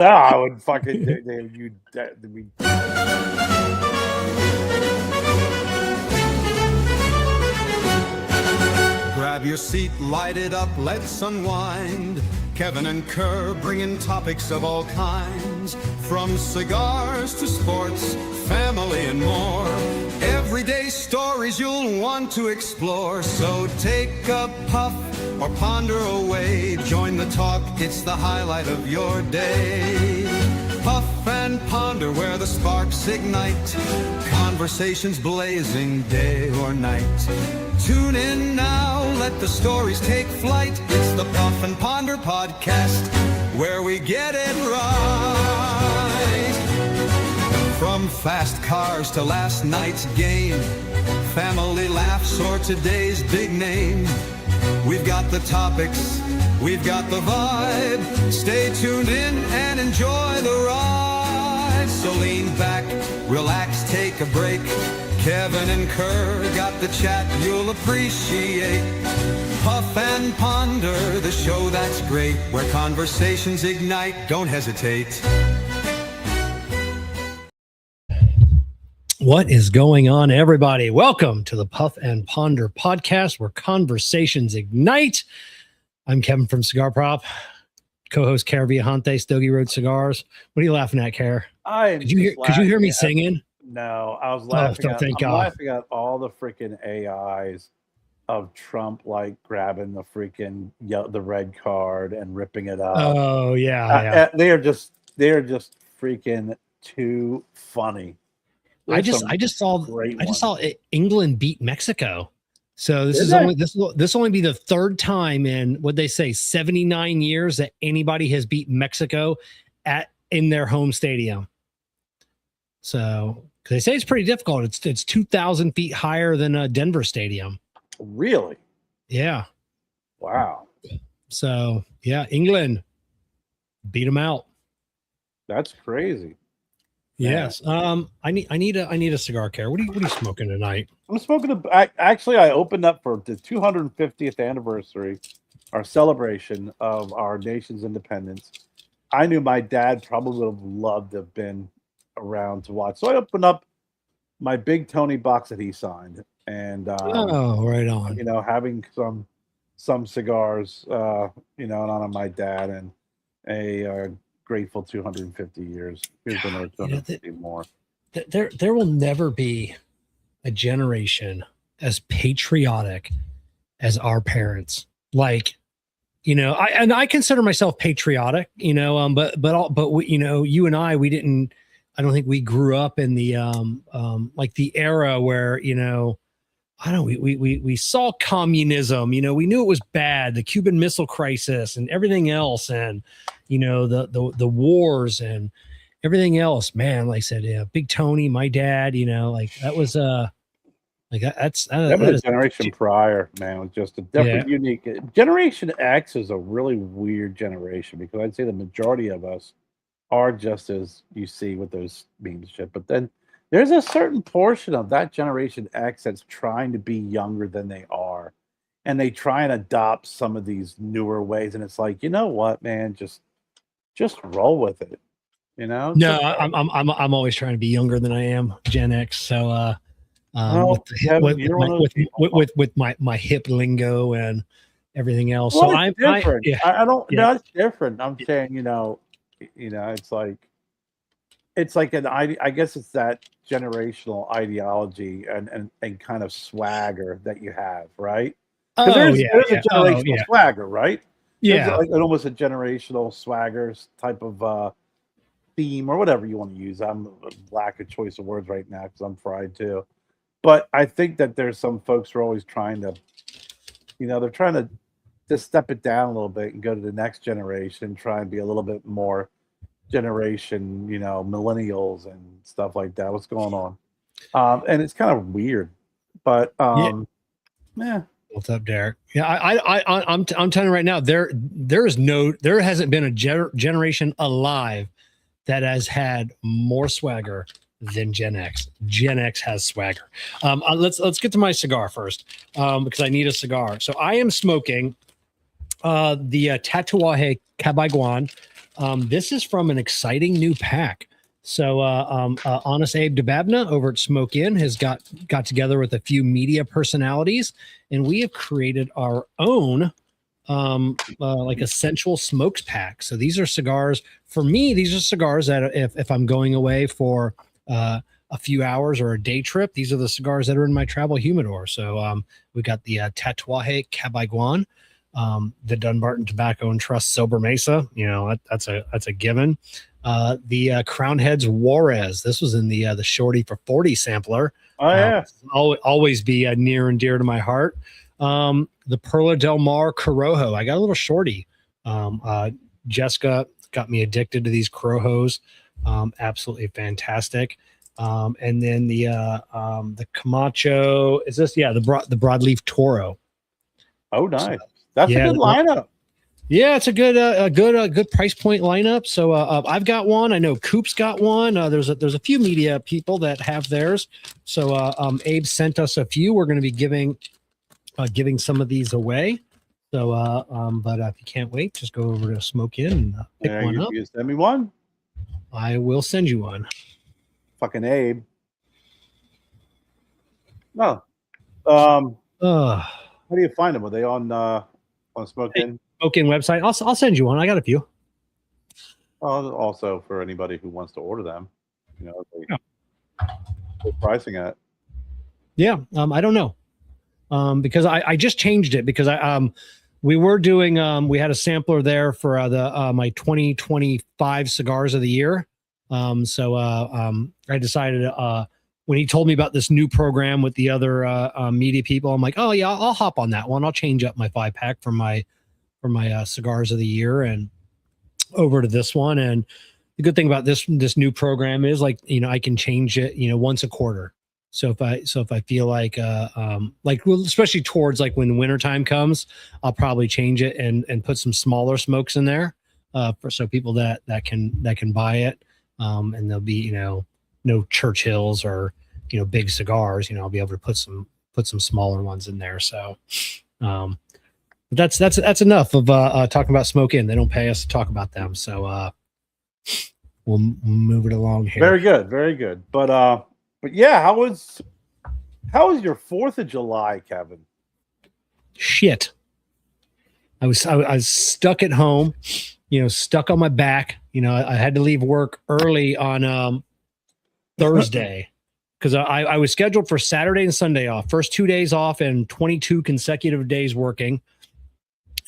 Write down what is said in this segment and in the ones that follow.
I would fucking you. Grab your seat, light it up, let's unwind. Kevin and Kerr bringing topics of all kinds, from cigars to sports, family and more. Everyday stories you'll want to explore. So take a puff or ponder away. Join the talk, it's the highlight of your day. Puff and ponder where the sparks ignite. Conversations blazing day or night. Tune in now, let the stories take flight. It's the Puff and Ponder podcast, where we get it right. From fast cars to last night's game, family laughs or today's big name. We've got the topics, we've got the vibe. Stay tuned in and enjoy the ride. So lean back, relax, take a break. Kevin and Kerr got the chat you'll appreciate. Puff and Ponder, the show that's great, where conversations ignite. Don't hesitate. What is going on, everybody? Welcome to the Puff and Ponder podcast, where conversations ignite. I'm Kevin from Cigar Prop, co-host Kerr Viajante, Stogie Road Cigars. What are you laughing at, Kerr? Could you hear me singing? No, I was laughing. Thank I'm God. laughing at all the freaking AIs of Trump, like grabbing the freaking the red card and ripping it up. Oh yeah. They are just freaking too funny. I just saw England beat Mexico. So this will only be the third time in what they say 79 years that anybody has beat Mexico in their home stadium. So they say it's pretty difficult. It's 2,000 feet higher than Denver Stadium. Really? Yeah. Wow. So yeah, England beat them out. That's crazy. Yes. I need a cigar, Kerr. What are you smoking tonight? I'm smoking I opened up for the 250th anniversary, our celebration of our nation's independence. I knew my dad probably would have loved to have been around to watch. So I opened up my Big Tony box that he signed, and right on. Having some cigars, in honor of my dad, and a grateful 250 years. Here's another 250 more. There will never be a generation as patriotic as our parents. Like, I consider myself patriotic, but we, you and I didn't. I don't think we grew up in the like the era where we saw communism. We knew it was bad, the Cuban Missile Crisis and everything else, and the wars and everything else. Man, like I said, yeah, Big Tony, my dad, like that was that's a generation prior, man. Just a different, unique. Generation X is a really weird generation because I'd say the majority of us are just as you see with those memes shit. But then there's a certain portion of that Generation X that's trying to be younger than they are. And they try and adopt some of these newer ways. And it's like, you know what, man, just roll with it. No, I'm always trying to be younger than I am, Gen X. So with my hip lingo and everything else. Well, so I'm different. I don't yeah. That's different. I'm saying, it's like I guess it's that generational ideology and kind of swagger that you have, right? There's a generational swagger, right? Yeah, there's almost a generational swagger type of theme or whatever you want to use. I'm a lack of choice of words right now because I'm fried too. But I think that there's some folks who are always trying to, they're trying to just step it down a little bit and go to the next generation, try and be a little bit more generation, millennials and stuff like that. What's going on? And it's kind of weird, but yeah. What's up, Derek? Yeah, I'm telling you right now, there hasn't been a generation alive that has had more swagger than Gen X. Gen X has swagger. Let's get to my cigar first, because I need a cigar. So I am smoking the Tatuaje Cabaiguan This is from an exciting new pack. So, Honest Abe Dababna over at Smoke Inn has got together with a few media personalities, and we have created our own like essential smokes pack. So these are cigars for me. These are cigars that if I'm going away for a few hours or a day trip, these are the cigars that are in my travel humidor. So we got the Tatuaje Cabaiguan, the Dunbarton Tobacco and Trust Sober Mesa. You know, that's a given. The Crown Heads Juarez. This was in the Shorty for 40 sampler. Oh yeah, always be near and dear to my heart. The Perla Del Mar Corojo. I got a little shorty. Jessica got me addicted to these Corojos. Absolutely fantastic. And then the Camacho. Is this the Broadleaf Toro? Oh, nice. That's a good lineup. Yeah, it's a good price point lineup. So I've got one. I know Coop's got one. There's a few media people that have theirs. So Abe sent us a few. We're going to be giving some of these away. So but if you can't wait, just go over to Smoke Inn and pick one up. You send me one. I will send you one. Fucking Abe. No. How do you find them? Are they on Smoke Inn? Smoke Inn website. I'll send you one. I got a few. Also for anybody who wants to order them, you know, they're pricing at. Yeah, I don't know, because I just changed it because we were doing we had a sampler there for my 2025 cigars of the year. So I decided when he told me about this new program with the other media people, I'm like, oh yeah, I'll hop on that one. I'll change up my 5-pack for my cigars of the year and over to this one. And the good thing about this new program is, like, you know, I can change it, you know, once a quarter. So if I feel like well, especially towards like when winter time comes, I'll probably change it and put some smaller smokes in there so people that can buy it. And there'll be, you know, no Churchills or, you know, big cigars. You know, I'll be able to put some smaller ones in there. So that's enough of talking about Smoke Inn. They don't pay us to talk about them, so we'll move it along here. Very good. But yeah, how was your 4th of July, Kevin? Shit. I was stuck at home, you know, stuck on my back. You know, I had to leave work early on Thursday because I was scheduled for Saturday and Sunday off. First 2 days off and 22 consecutive days working.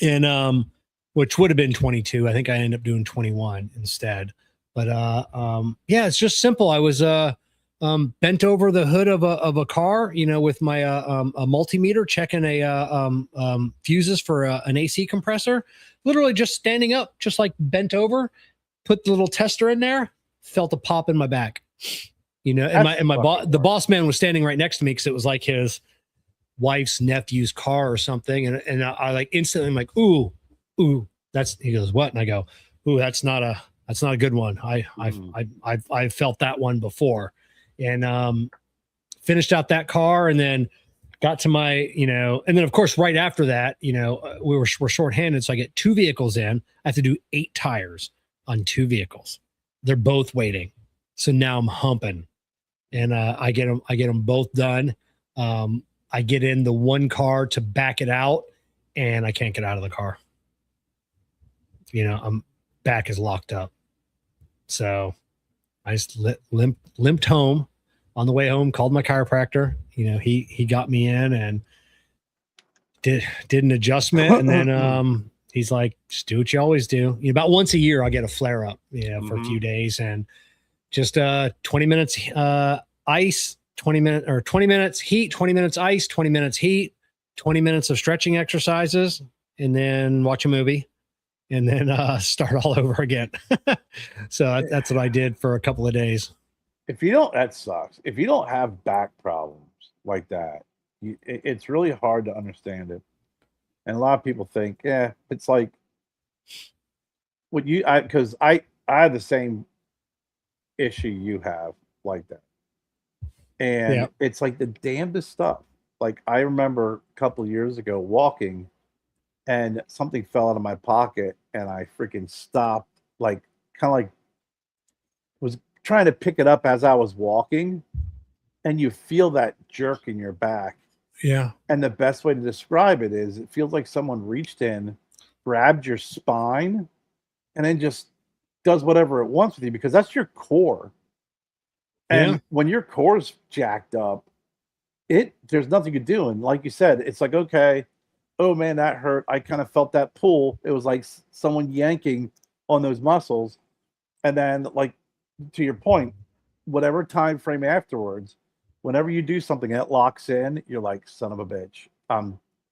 And which would have been 22. I think I ended up doing 21 instead. But yeah, it's just simple. I was bent over the hood of a car, you know, with my a multimeter checking fuses for an AC compressor. Literally just standing up, just like bent over, put the little tester in there, felt a pop in my back. You know, and the boss man was standing right next to me because it was like his wife's nephew's car or something, and I like instantly, I'm like, ooh, that's, he goes, what? And I go, ooh, that's not a good one. I've felt that one before. And finished out that car, and then got to my, you know, and then of course right after that, you know, we're shorthanded, so I get 2 vehicles in. I have to do 8 tires on 2 vehicles. They're both waiting, so now I'm humping, and I get them both done. I get in the one car to back it out, and I can't get out of the car. You know, back is locked up. So I just limped home. On the way home, called my chiropractor. You know, he got me in and did an adjustment, and then he's like, just do what you always do. You know, about once a year, I'll get a flare up, you know, for a few days, and just 20 minutes ice, 20 minutes heat, 20 minutes ice, 20 minutes heat, 20 minutes of stretching exercises, and then watch a movie, and then start all over again. So that's what I did for a couple of days. That sucks. If you don't have back problems like that, it's really hard to understand it. And a lot of people think, yeah, it's like because I have the same issue you have like that. And it's like the damnedest stuff. Like, I remember a couple of years ago walking, and something fell out of my pocket, and I freaking stopped like kind of like was trying to pick it up as I was walking, and you feel that jerk in your back. Yeah. And the best way to describe it is it feels like someone reached in, grabbed your spine, and then just does whatever it wants with you, because that's your core. And when your core's jacked up, there's nothing you can do. And like you said, it's like, okay, oh man, that hurt. I kind of felt that pull. It was like someone yanking on those muscles. And then, like, to your point, whatever time frame afterwards, whenever you do something that locks in, you're like, son of a bitch.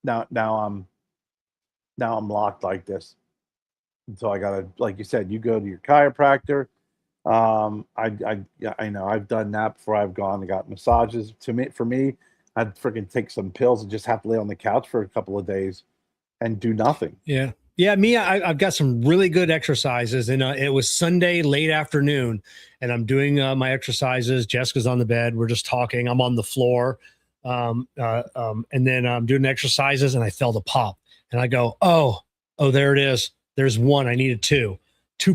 Now I'm locked like this. And so I gotta, like you said, you go to your chiropractor. I know I've done that before. I've gone and got massages. For me, I'd freaking take some pills and just have to lay on the couch for a couple of days and do nothing. Yeah. Yeah, me, I've got some really good exercises, and it was Sunday late afternoon, and I'm doing my exercises. Jessica's on the bed. We're just talking. I'm on the floor, and then I'm doing exercises, and I felt a pop, and I go, oh, there it is. There's one. I needed two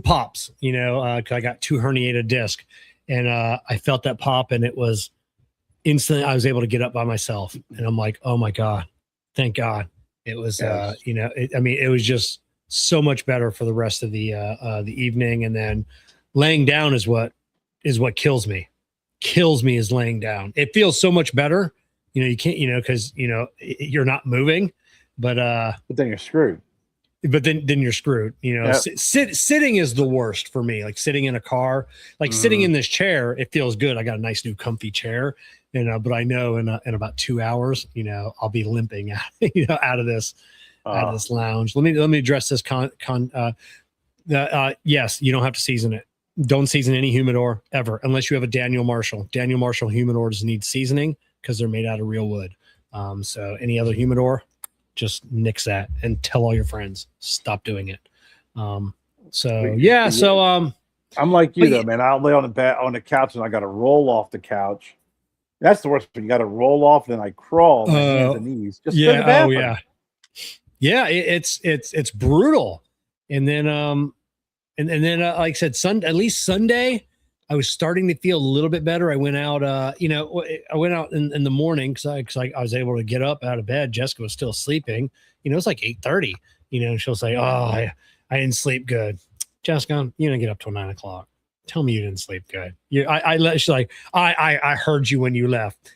pops, because I got 2 herniated disc, and I felt that pop, and it was instantly. I was able to get up by myself, and I'm like, oh my God, thank God. It was, yes. It was just so much better for the rest of the evening. And then laying down is what kills me. Kills me is laying down. It feels so much better. You can't, because, you're not moving, but then you're screwed. But then you're screwed. Yep. Sitting is the worst for me. Like sitting in a car, like sitting in this chair, it feels good. I got a nice new comfy chair, but I know in about 2 hours, I'll be limping out, out of this lounge. Let me address this yes, you don't have to season it. Don't season any humidor ever, unless you have a Daniel Marshall. Daniel Marshall humidors need seasoning because they're made out of real wood. So any other humidor, just nix that and tell all your friends, stop doing it. I'm like you though, man. I'll lay on the couch and I got to roll off the couch. That's the worst. You got to roll off, then I crawl my hands and knees. Just go to the bathroom. It's brutal. And then like I said, at least Sunday, I was starting to feel a little bit better. I went out, I went out in the morning because I was able to get up out of bed. Jessica was still sleeping. It's like 8:30. And she'll say, "Oh, I didn't sleep good." Jessica, you didn't get up till 9 o'clock. Tell me you didn't sleep good. She's like, I heard you when you left,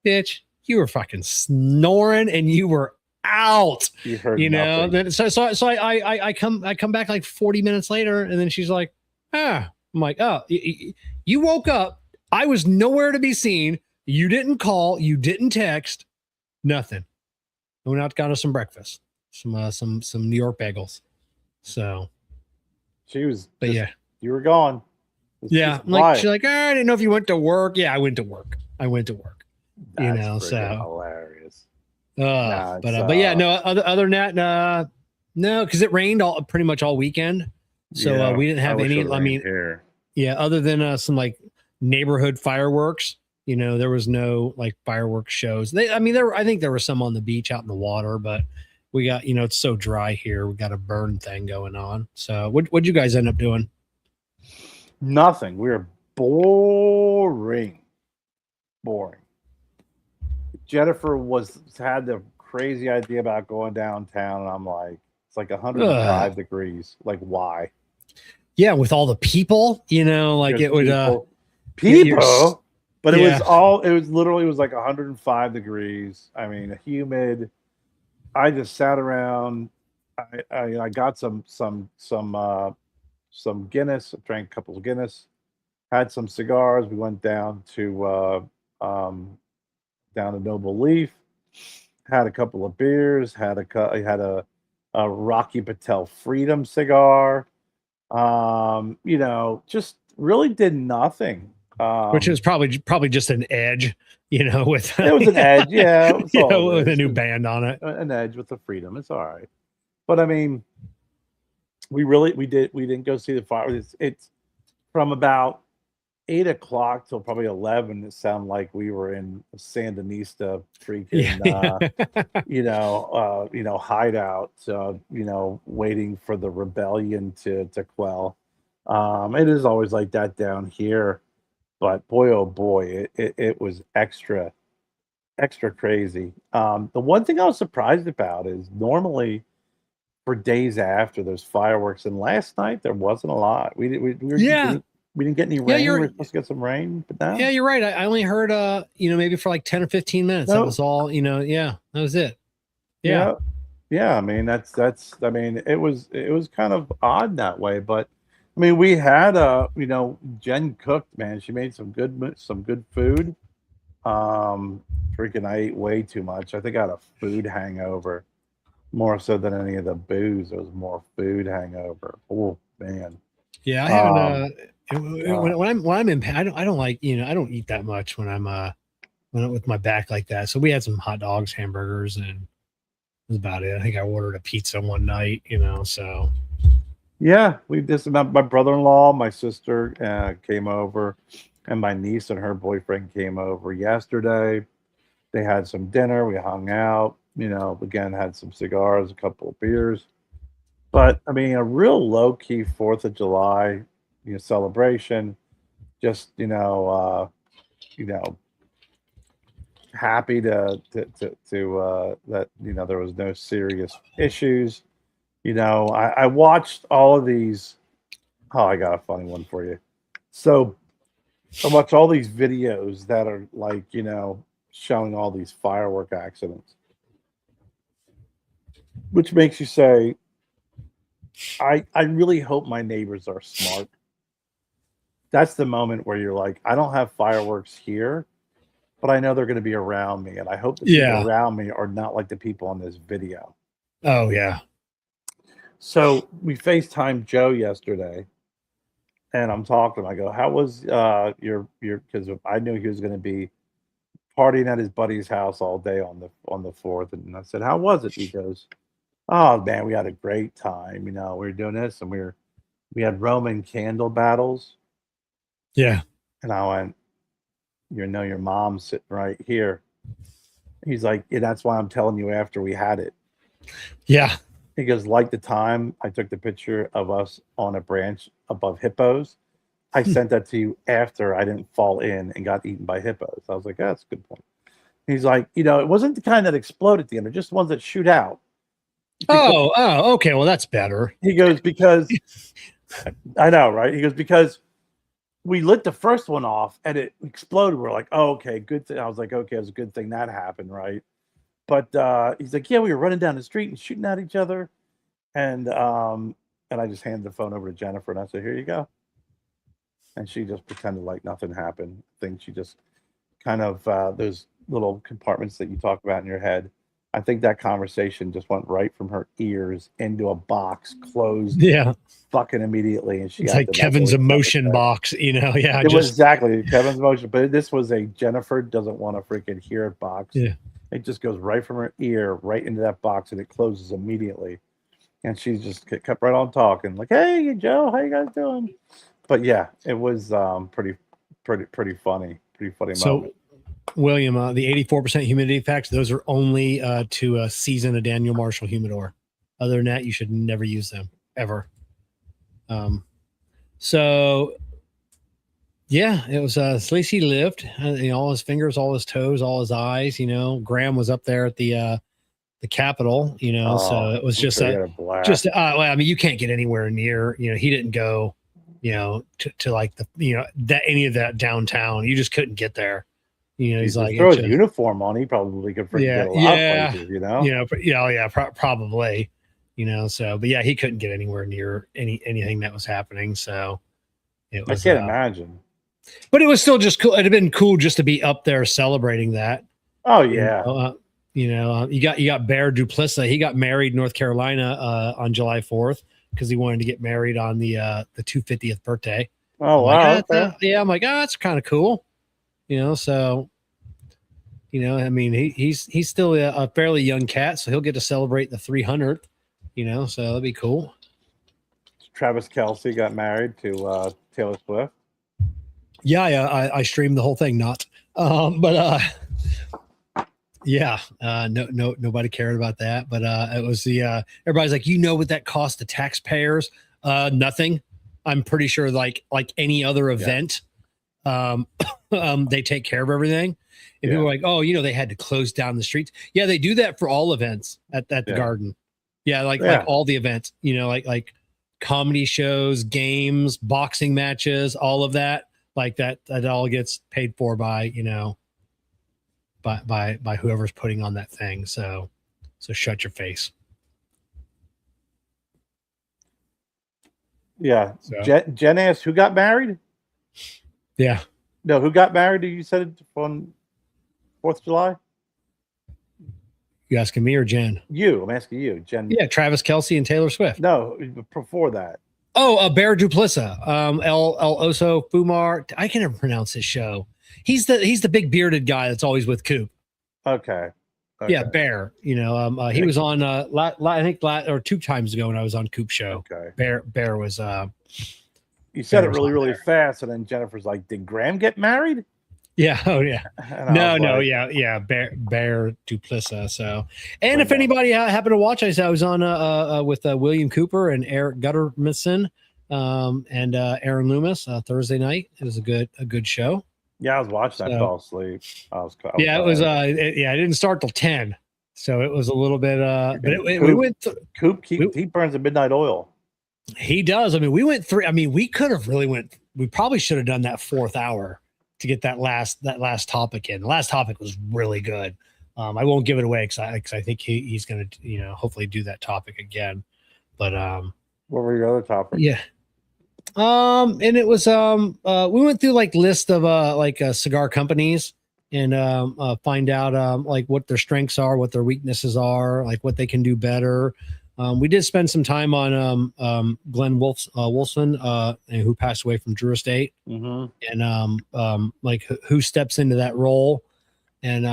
bitch. You were fucking snoring and you were out. You heard nothing. Then so I come back like 40 minutes later, and then she's like, I'm like, oh, you woke up. I was nowhere to be seen. You didn't call. You didn't text. Nothing. I went out, got us some breakfast, some New York bagels. So she was, but you were gone. Yeah, like she's like, I didn't know if you went to work. Yeah, I went to work. That's so hilarious. But yeah, no. Other than that, no, because it rained pretty much all weekend, so we didn't have any. I mean, here. Yeah, other than some like neighborhood fireworks, there was no like fireworks shows. I think there were some on the beach out in the water, but we got, it's so dry here. We got a burn thing going on. So what'd you guys end up doing? Nothing. We were boring. Jennifer had the crazy idea about going downtown, and I'm like, it's like 105 degrees. Like, why? Yeah, with all the people, like There's it would people. But it was literally like 105 degrees. I mean, humid. I just sat around. I got some Guinness. I drank a couple of Guinness. Had some cigars. We went down to Noble Leaf. Had a couple of beers. Had a Rocky Patel Freedom cigar. Just really did nothing. Which is probably just an edge, with it was an edge, yeah. With a new band on it. An edge with the Freedom. It's all right. But I mean, we didn't go see the fire. It's from about 8 o'clock till probably 11. It sounded like we were in a Sandinista freaking hideout, waiting for the rebellion to quell. It is always like that down here, but boy, oh boy, it was extra crazy. The one thing I was surprised about is normally for days after there's fireworks, and last night there wasn't a lot. Yeah. We didn't get any Yeah, rain. We were supposed to get some rain, but no. Yeah, you're right. I only heard maybe for like 10 or 15 minutes. That was all, yeah, that was it. Yeah. Yeah, I mean I mean it was kind of odd that way, but I mean we had Jen cooked, man. She made some good food. Freaking I ate way too much. I think I had a food hangover more so than any of the booze. It was more food hangover. Oh man. Yeah, I haven't when I'm in I don't like, I don't eat that much when I'm with my back like that. So we had some hot dogs, hamburgers, and was about it. I think I ordered a pizza one night, so. Yeah, my brother-in-law, my sister came over, and my niece and her boyfriend came over yesterday. They had some dinner. We hung out, again, had some cigars, a couple of beers. But I mean, a real low-key 4th of July, celebration. Just, happy to that there was no serious issues. I watched all of these. Oh, I got a funny one for you. So I watched all these videos that are like showing all these firework accidents, which makes you say, I really hope my neighbors are smart. That's the moment where you're like, I don't have fireworks here, but I know they're going to be around me, and I hope the people around me are not like the people on this video. Oh yeah. So we FaceTimed Joe yesterday, and I'm talking to him. I go, "How was your?" Because I knew he was going to be partying at his buddy's house all day on the 4th, and I said, "How was it?" He goes, "Oh man, we had a great time. We were doing this, and we had Roman candle battles." Yeah. And I went, your mom's sitting right here. He's like, "Yeah, that's why I'm telling you after we had it." Yeah. He goes, "Like the time I took the picture of us on a branch above hippos. I sent that to you after I didn't fall in and got eaten by hippos." I was like, "That's a good point." He's like, "It wasn't the kind that explode at the end. They're just ones that shoot out." Okay. Well, that's better. He goes, "Because I know, right?" He goes, "Because we lit the first one off and it exploded. We're like, oh, okay, good thing." I was like, okay, it was a good thing that happened, right? But he's like, "Yeah, we were running down the street and shooting at each other." And I just handed the phone over to Jennifer and I said, "Here you go." And she just pretended like nothing happened. I think she just kind of those little compartments that you talk about in your head. I think that conversation just went right from her ears into a box, closed, fucking immediately. And it's like Kevin's emotion box, Yeah, it was exactly Kevin's emotion, but this was a Jennifer doesn't want to freaking hear it box. Yeah, it just goes right from her ear right into that box, and it closes immediately. And she just kept right on talking, like, "Hey, Joe, how you guys doing?" But yeah, it was pretty funny, moment. William, the 84% humidity facts, those are only to season a Daniel Marshall humidor. Other than that, you should never use them ever. So yeah, it was at least he lived. All his fingers, all his toes, all his eyes. Graham was up there at the Capitol. So it was just well, I mean, you can't get anywhere near. He didn't go. To like that any of that downtown. You just couldn't get there. He's like, throw his uniform on. He probably could get a lot of places. Probably. So, but yeah, he couldn't get anywhere near anything that was happening. So it was, I can't imagine. But it was still just cool. It'd have been cool just to be up there celebrating that. Oh yeah. You got Bear Duplessis. He got married in North Carolina on July 4th because he wanted to get married on the 250th birthday. Oh wow. I'm like, that's kind of cool. So I mean, he's still a fairly young cat, so he'll get to celebrate the 300th. So that'd be cool. Travis Kelce got married to Taylor Swift. Yeah, I streamed the whole thing, nobody cared about that. But it was everybody's like, what that cost the taxpayers? Nothing. I'm pretty sure like any other event, they take care of everything. And people are like, oh, they had to close down the streets. Yeah, they do that for all events at the garden. Yeah, like all the events, like comedy shows, games, boxing matches, all of that. Like that all gets paid for by, by whoever's putting on that thing. So shut your face. Yeah. So. Jen asked, who got married? Yeah. No, who got married? You said it on 4th of July? You asking me or Jen? You. I'm asking you. Jen. Yeah, Travis Kelce and Taylor Swift. No, before that. Oh, Bear Duplissa. El Oso Fumar. I can never pronounce his show. He's the big bearded guy that's always with Coop. Okay. Yeah, Bear. He was on I think 2 times ago when I was on Coop's show. Okay. Bear was you said it really fast, and then Jennifer's like, did Graham get married? Yeah. Oh yeah. No. Yeah. Bear Duplissa. So, and if anybody happened to watch, I was on with William Cooper and Eric Guttermison, and Aaron Loomis Thursday night. It was a good show. Yeah, I was watching. I fell asleep. It was. I didn't start till 10, so it was a little bit. But we went. Coop, he burns a midnight oil. He does. I mean, we went through. I mean, we could have really went. We probably should have done that 4th hour to get that last topic in. The last topic was really good. I won't give it away because I think he's going to hopefully do that topic again. But what were your other topics? Yeah. And it was we went through like list of cigar companies and find out like what their strengths are, what their weaknesses are, like what they can do better. We did spend some time on Glenn Wolfson, who passed away from Drew Estate, and like who steps into that role. And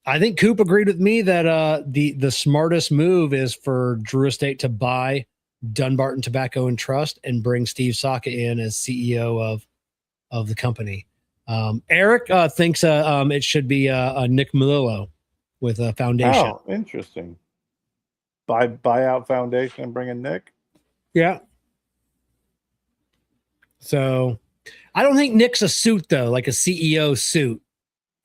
I think Coop agreed with me that the smartest move is for Drew Estate to buy Dunbarton Tobacco and Trust and bring Steve Saka in as CEO of the company. Eric thinks it should be Nick Melillo with a foundation. Oh, interesting. Buyout foundation and bring in Nick. Yeah. So I don't think Nick's a suit though, like a CEO suit.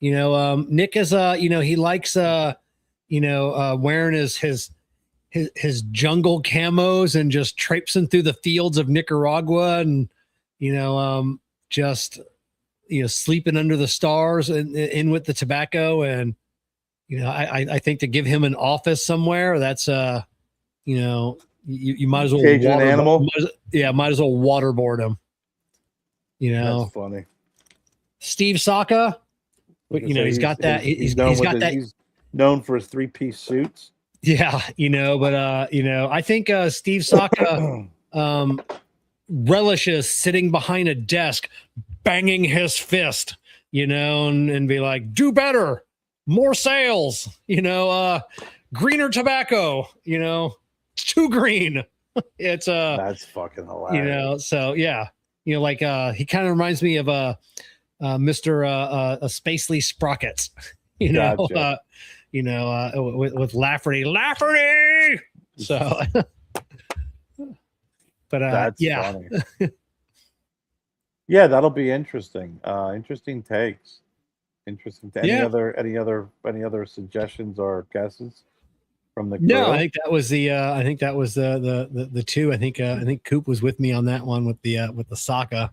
Nick is he likes wearing his jungle camos and just traipsing through the fields of Nicaragua and just sleeping under the stars and in with the tobacco. And I think to give him an office somewhere, that's you might as well cage an animal. Might as well waterboard him. That's funny. Steve Saka, he's got that. He's got that. He's known for his 3-piece suits. Yeah, but I think Steve Saka relishes sitting behind a desk, banging his fist, and be like, "Do better, more sales, greener tobacco, it's too green." It's that's fucking hilarious. So yeah, like he kind of reminds me of Mr. Spacely Sprockets, Gotcha. With Lafferty. So, but that's yeah. funny. Yeah, that'll be interesting. Interesting takes. Interesting. Any other suggestions or guesses from the crew? No, I think that was the two. I think Coop was with me on that one with the Saka.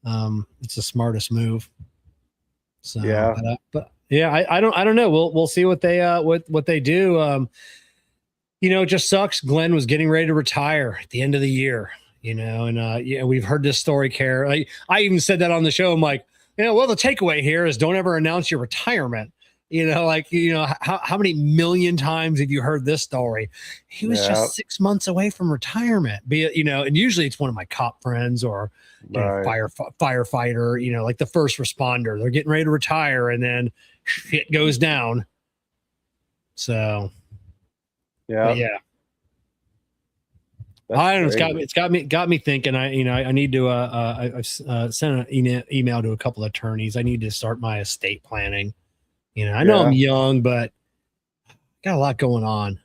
It's the smartest move. So yeah, but yeah, I don't know. We'll see what they what they do. It just sucks. Glenn was getting ready to retire at the end of the year, and we've heard this story, Kerr. I even said that on the show. I'm like, the takeaway here is don't ever announce your retirement. How many million times have you heard this story? He was just 6 months away from retirement. And usually it's one of my cop friends or firefighter, like the first responder. They're getting ready to retire and then shit goes down. So yeah. I don't know. It's got me thinking. I need to. I've sent an email to a couple of attorneys. I need to start my estate planning. I know I'm young, but got a lot going on.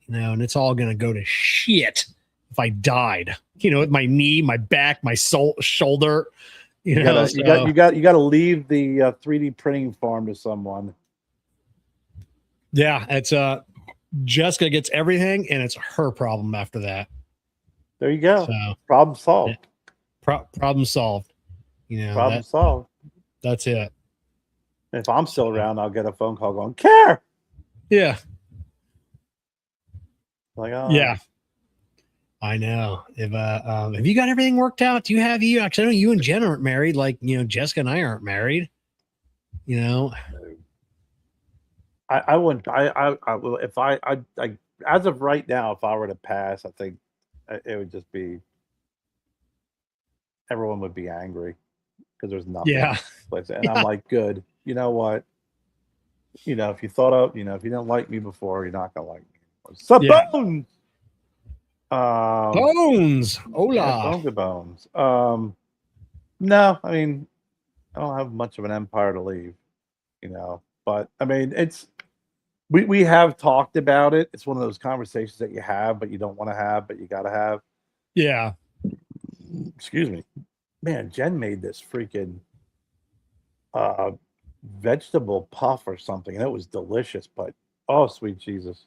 And it's all going to go to shit if I died, with my knee, my back, my shoulder, you gotta leave the 3D printing farm to someone. Yeah, it's Jessica gets everything, and it's her problem after that. There you go. So, problem solved. Problem solved. Problem solved. That's it. If I'm still around, I'll get a phone call going, Kerr. Yeah. Like, oh. Yeah. I know. If have you got everything worked out? Do you have actually? I know you and Jen aren't married. Like, Jessica and I aren't married. I wouldn't. If I as of right now, if I were to pass, I think it would just be everyone would be angry because there's nothing. Yeah. And I'm like, good. You know what? If you thought of, if you didn't like me before, you're not gonna like me. Sup, Bones? Bones. Hola. Yeah, bones. No, I mean, I don't have much of an empire to leave, but I mean, we have talked about it. It's one of those conversations that you have, but you don't want to have, but you got to have. Yeah. Excuse me. Man, Jen made this freaking vegetable puff or something, and it was delicious, but oh, sweet Jesus.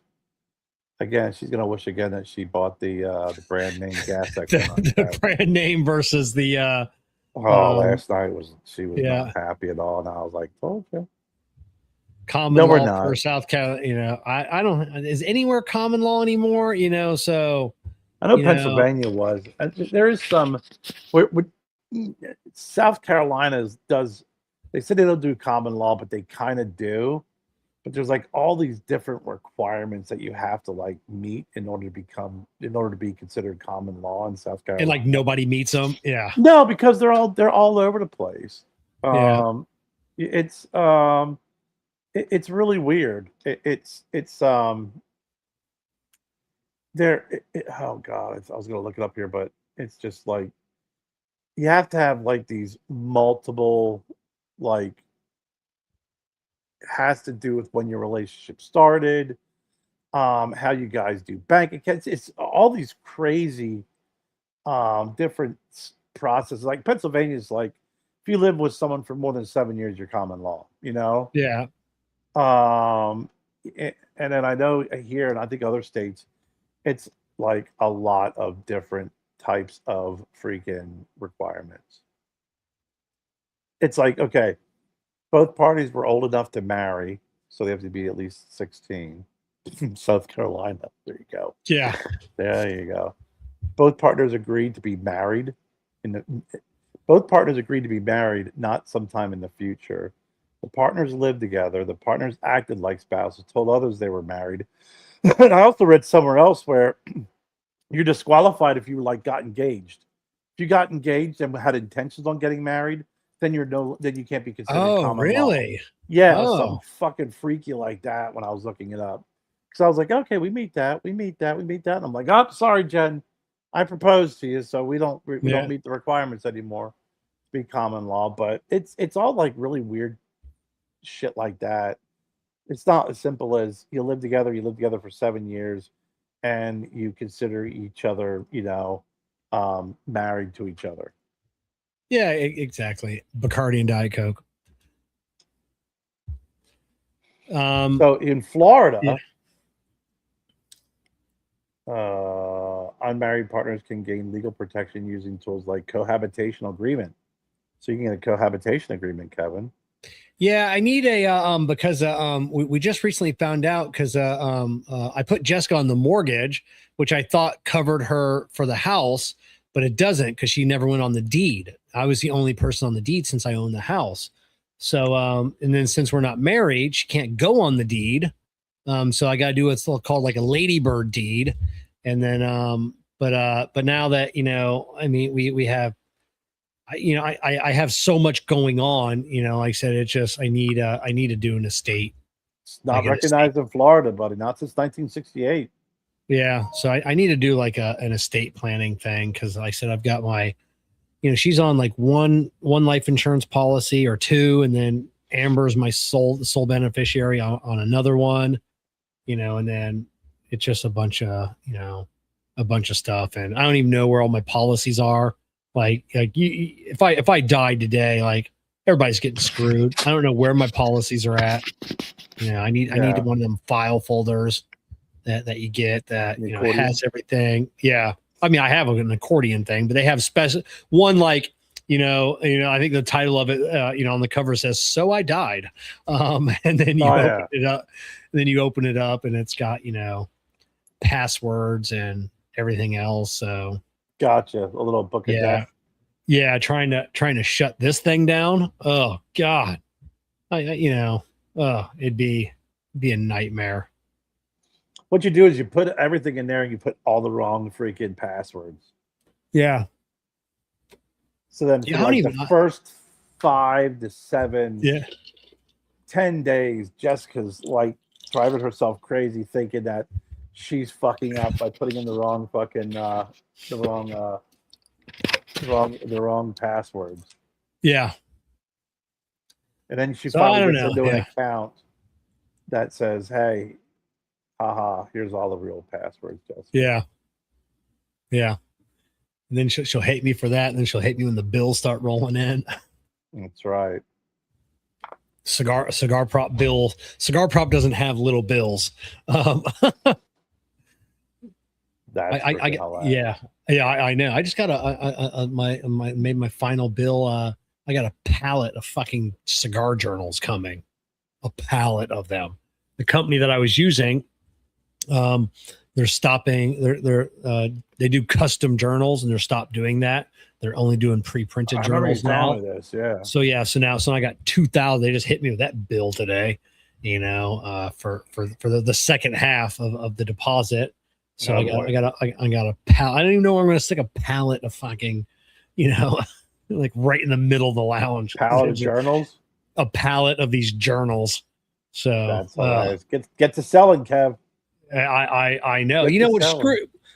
Again, she's gonna wish again that she bought the brand name gas. the brand name versus the last night she was not happy at all, and I was like, oh, okay. Common law for South Carolina, I don't. Is anywhere common law anymore? So I know Pennsylvania was. There is some. South Carolina does. They said they don't do common law, but they kind of do. But there's like all these different requirements that you have to like meet in order to be considered common law in South Carolina. And like nobody meets them. Yeah. No, because they're all over the place. It's really weird. Oh God, I was gonna look it up here, but it's just like you have to have like these multiple like. Has to do with when your relationship started, how you guys do bank accounts. It's all these crazy different processes. Like Pennsylvania is like if you live with someone for more than 7 years, you're common law, Yeah. And then I know here, and I think other states, it's like a lot of different types of freaking requirements. It's like, okay, both parties were old enough to marry, so they have to be at least 16. South Carolina. There you go. Yeah. There you go. Both partners agreed to be married. Both partners agreed to be married, not sometime in the future. The partners lived together. The partners acted like spouses, told others they were married. And I also read somewhere else where you're disqualified if you got engaged. If you got engaged and had intentions on getting married, then you can't be considered common law. Oh, really? Yeah, it was something fucking freaky like that when I was looking it up. Because I was like, okay, we meet that. And I'm like, oh, sorry, Jen. I proposed to you, so we don't meet the requirements anymore to be common law. But it's all like really weird shit like that. It's not as simple as you live together for 7 years, and you consider each other, married to each other. Yeah, exactly. Bacardi and Diet Coke. So in Florida, unmarried partners can gain legal protection using tools like cohabitation agreement. So you can get a cohabitation agreement, Kevin. Yeah, I need a because we just recently found out because I put Jessica on the mortgage, which I thought covered her for the house, but it doesn't because she never went on the deed. I was the only person on the deed since I owned the house. So and then since we're not married, she can't go on the deed. So I got to do what's called like a ladybird deed. And then but now that, I mean, we have, I have so much going on, like I said, it's just, I need to do an estate. It's not recognized in Florida, buddy, not since 1968. Yeah. So I need to do like an estate planning thing. Cause like I said, I've got my, she's on like one life insurance policy or two. And then Amber's my sole beneficiary on another one, and then it's just a bunch of, a bunch of stuff, and I don't even know where all my policies are. Like if I died today, like everybody's getting screwed. I don't know where my policies are at. I need one of them file folders that you get that has everything. Yeah, I mean I have an accordion thing, but they have special one like. I think the title of it, on the cover says "So I Died," and then you open it up. And then you open it up, and it's got passwords and everything else. So, gotcha. A little book of death. Yeah, trying to shut this thing down. Oh God, it'd be a nightmare. What you do is you put everything in there, and you put all the wrong freaking passwords. Yeah. So then for the first 5 to 7, 10 days, Jessica's like driving herself crazy thinking that she's fucking up by putting in the wrong fucking the wrong passwords. Yeah. And then she finally gets into an account that says, "Hey, haha, here's all the real passwords, Jessica." Yeah. Yeah. And then she'll hate me for that, and then she'll hate me when the bills start rolling in. That's right. Cigar Prop bill. Cigar Prop doesn't have little bills. That's I know. I just got made my final bill. I got a pallet of fucking cigar journals coming. A pallet of them. The company that I was using, they're stopping. They do custom journals, and they're stopped doing that. They're only doing pre-printed journals now. So now I got 2,000. They just hit me with that bill today, for the second half of the deposit. So I got a pallet. I don't even know where I'm going to stick a pallet of fucking, like right in the middle of the lounge. Pallet of journals. A pallet of these journals. So that's hilarious. Get to selling, Kev. I know.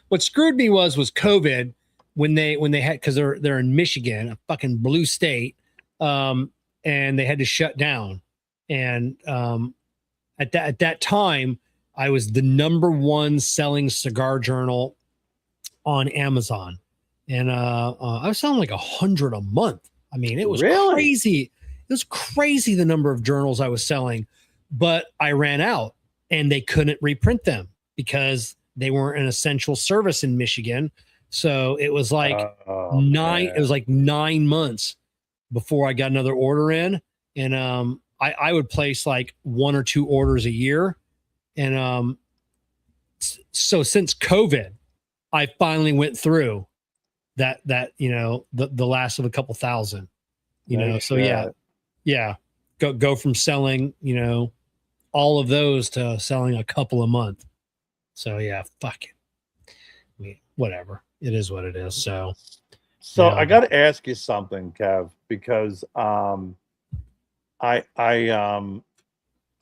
What screwed me was COVID when they had, because they're in Michigan, a fucking blue state, and they had to shut down. And at that time, I was the number 1 selling cigar journal on Amazon, and I was selling like 100 a month. I mean, it was crazy. It was crazy the number of journals I was selling, but I ran out, and they couldn't reprint them because they weren't an essential service in Michigan. So it was like 9 months before I got another order in. And I would place like 1 or 2 orders a year. And so since COVID, I finally went through that the last of a couple thousand, so go from selling, all of those to selling a couple a month. So fuck it. I mean, whatever. It is what it is. So I got to ask you something, Kev, because I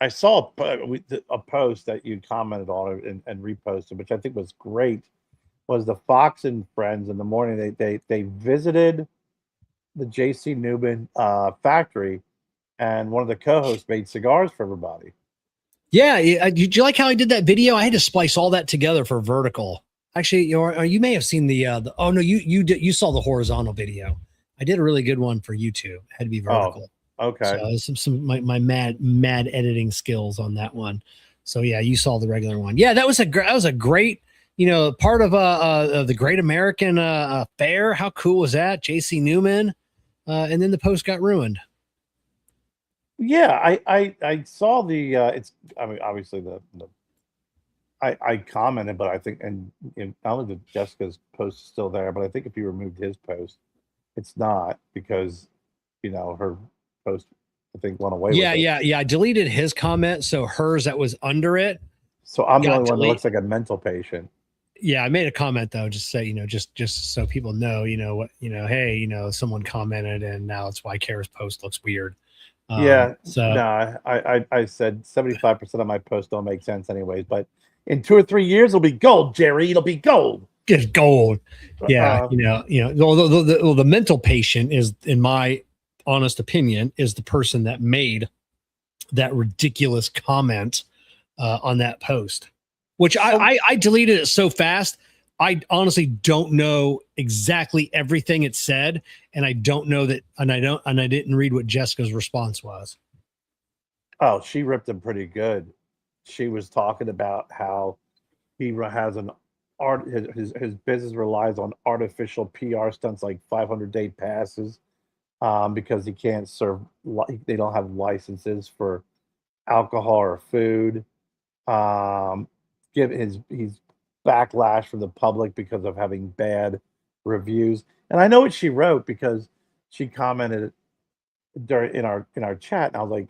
saw a post that you commented on and reposted, which I think was great. Was the Fox and Friends in the morning? They visited the J.C. Newman factory, and one of the co-hosts made cigars for everybody. Yeah, did you like how I did that video? I had to splice all that together for vertical. Actually, you may have seen you saw the horizontal video. I did a really good one for YouTube. It had to be vertical. Oh, okay. So some my mad editing skills on that one. So yeah, you saw the regular one. Yeah, that was a great part of the Great American Fair. How cool was that? J.C. Newman, and then the post got ruined. Yeah, I saw the obviously I commented, but I think and not only that Jessica's post is still there, but I think if you removed his post, it's not, because her post I think went away. Yeah. I deleted his comment, so hers that was under it. So I'm the only one that looks like a mental patient. Yeah, I made a comment though, just say just so people know, hey, someone commented, and now it's why Kerr's post looks weird. I said 75% of my posts don't make sense anyways, but in 2 or 3 years it'll be gold, Jerry. It'll be gold. It's gold. Yeah, the mental patient is, in my honest opinion, is the person that made that ridiculous comment on that post, which I deleted it so fast I honestly don't know exactly everything it said, and I don't know that, and I didn't read what Jessica's response was. Oh, she ripped him pretty good. She was talking about how he has an art his business relies on artificial PR stunts like 500-day passes, because he can't serve they don't have licenses for alcohol or food. Give he's backlash from the public because of having bad reviews. And I know what she wrote because she commented during in our chat, and I was like,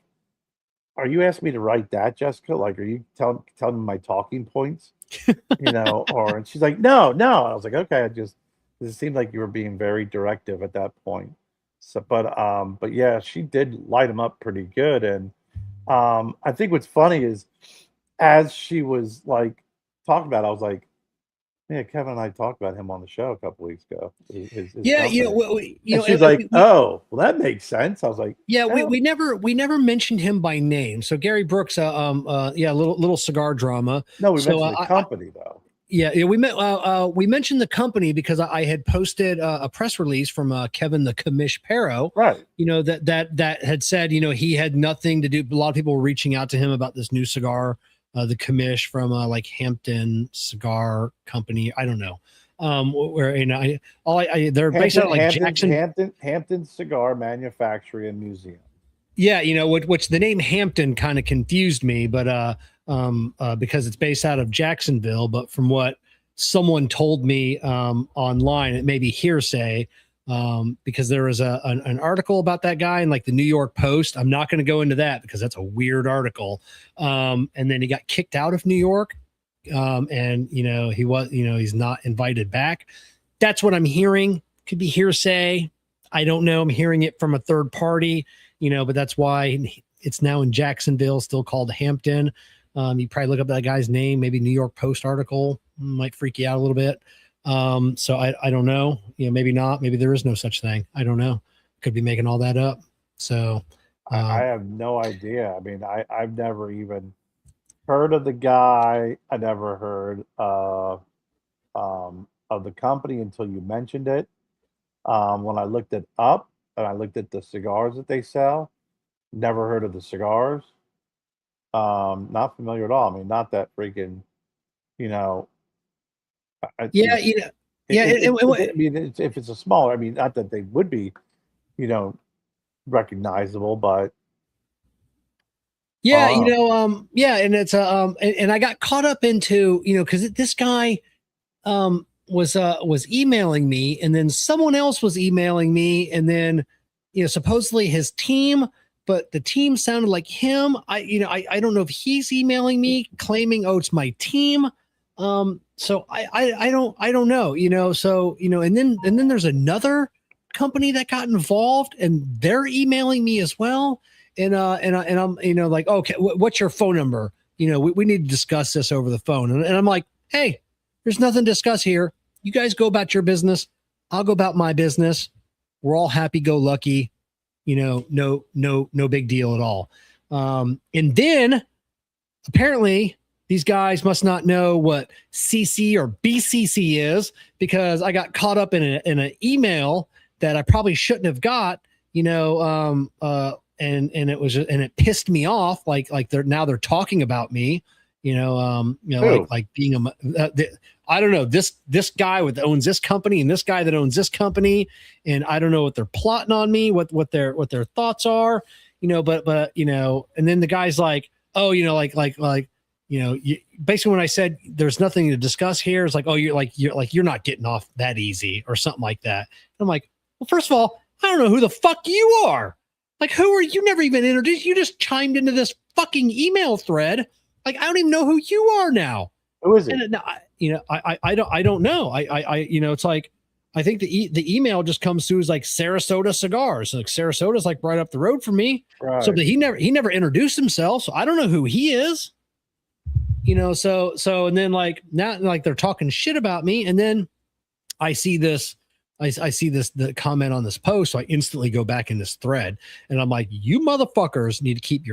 "Are you asking me to write that, Jessica? Like, are you telling me my talking points?" You know, or and she's like, "No, no." I was like, "Okay." It seemed like you were being very directive at that point. So, but yeah, she did light him up pretty good. And I think what's funny is as she was like talking about it, I was like, yeah, Kevin and I talked about him on the show a couple weeks ago. His Yeah, company. She's like, "Oh, well, that makes sense." I was like, yeah, oh. we never mentioned him by name. So Gary Brooks, yeah, little cigar drama. No, we so, mentioned the company though. Yeah, we mentioned the company because I had posted a press release from Kevin the Commish Pero, right? You know, that had said, you know, he had nothing to do. A lot of people were reaching out to him about this new cigar, the Commish from like Hampton Cigar Company. I don't know, where you know, they're based out of like Hampton Cigar Manufacturing and Museum. Yeah, you know, which the name Hampton kind of confused me, but because it's based out of Jacksonville. But from what someone told me online, it may be hearsay, because there was an article about that guy in like the New York Post. I'm not going to go into that because that's a weird article. And then he got kicked out of New York, and you know he's not invited back. That's what I'm hearing. Could be hearsay. I don't know. I'm hearing it from a third party. You know, but that's why it's now in Jacksonville, still called Hampton. You probably look up that guy's name, maybe New York Post article might freak you out a little bit. So I don't know, you know, maybe not, maybe there is no such thing. I don't know. Could be making all that up. So I have no idea. I mean, I've never even heard of the guy. I never heard of the company until you mentioned it. When I looked it up, and I looked at the cigars that they sell, never heard of the cigars. Not familiar at all. I mean, not that freaking, you know. Yeah, you know, I mean, if it's a smaller, I mean, not that they would be, you know, recognizable, but yeah, you know, yeah, and it's and I got caught up into, you know, because this guy was emailing me, and then someone else was emailing me, and then, you know, supposedly his team, but the team sounded like him. I don't know if he's emailing me claiming, oh, it's my team. So I don't know, you know, so, you know, and then there's another company that got involved, and they're emailing me as well. And I'm, you know, like, okay, what's your phone number? You know, we need to discuss this over the phone. And I'm like, hey, there's nothing to discuss here. You guys go about your business. I'll go about my business. We're all happy go lucky, you know, no big deal at all. And then apparently these guys must not know what CC or BCC is, because I got caught up in an email that I probably shouldn't have got, you know, and it pissed me off. Like they're talking about me, you know, like being I don't know, this guy that owns this company and this guy that owns this company, and I don't know what they're plotting on me, what their thoughts are, you know, but you know, and then the guy's like, oh, you know, like you know, basically when I said there's nothing to discuss here, it's like, oh, you're not getting off that easy or something like that. And I'm like, well, first of all, I don't know who the fuck you are. Like, who are you? Never even introduced. You just chimed into this fucking email thread. Like, I don't even know who you are now. Who is it? And, you know, I don't know. I you know, it's like, I think the email just comes through as like Sarasota Cigars. Like Sarasota's like right up the road from me. Right. So he never introduced himself. So I don't know who he is. You know, so and then like now, like they're talking shit about me, and then I see this, the comment on this post, so I instantly go back in this thread, and I'm like, you motherfuckers need to keep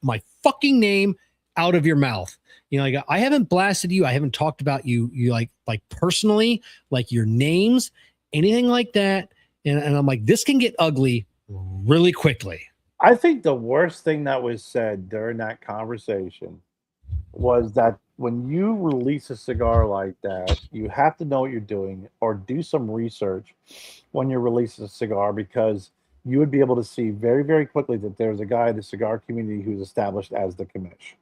my fucking name out of your mouth. You know, like I haven't blasted you. I haven't talked about you like personally, like your names, anything like that. And I'm like, this can get ugly really quickly. I think the worst thing that was said during that conversation was that when you release a cigar like that, you have to know what you're doing or do some research when you're releasing a cigar, because you would be able to see very, very quickly that there's a guy in the cigar community who's established as the commish.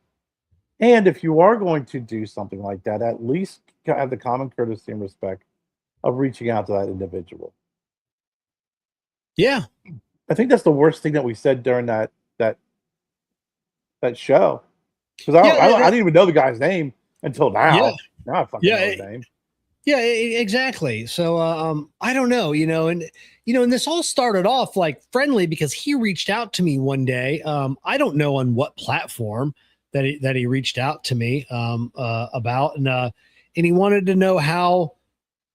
And if you are going to do something like that, at least have the common courtesy and respect of reaching out to that individual. Yeah. I think that's the worst thing that we said during that show. Because I didn't even know the guy's name until now. Yeah. Now I fucking know his name. Yeah, exactly. So I don't know, and this all started off like friendly because he reached out to me one day. I don't know on what platform that he reached out to me about, and he wanted to know how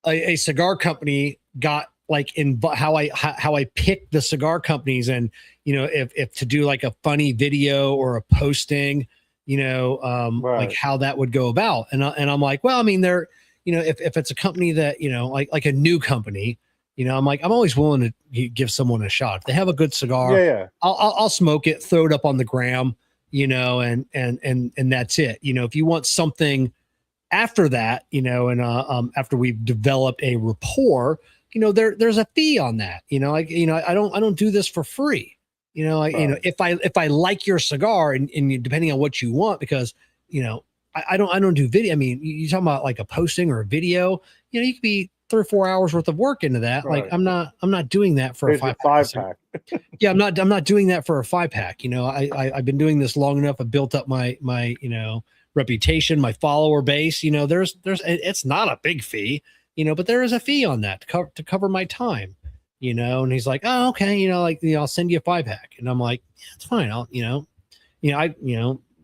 a cigar company got like how I picked the cigar companies, and if to do like a funny video or a posting, right. Like how that would go about, and I'm like, well, I mean, they're if it's a company that like a new company, I'm like, I'm always willing to give someone a shot if they have a good cigar. Yeah. I'll smoke it, throw it up on the gram, and that's it. If you want something after that, and after we've developed a rapport, there's a fee on that. I don't do this for free. Right. If I like your cigar and depending on what you want, because I don't do video. I mean, you talking about like a posting or a video, you could be 3 or 4 hours worth of work into that. Right. Like I'm not doing that for a 5-pack. Yeah. I'm not doing that for a 5-pack. I've been doing this long enough. I've built up my reputation, my follower base. It's not a big fee, but there is a fee on that to cover my time, and he's like, oh, okay. I'll send you a 5-pack. And I'm like, yeah, it's fine.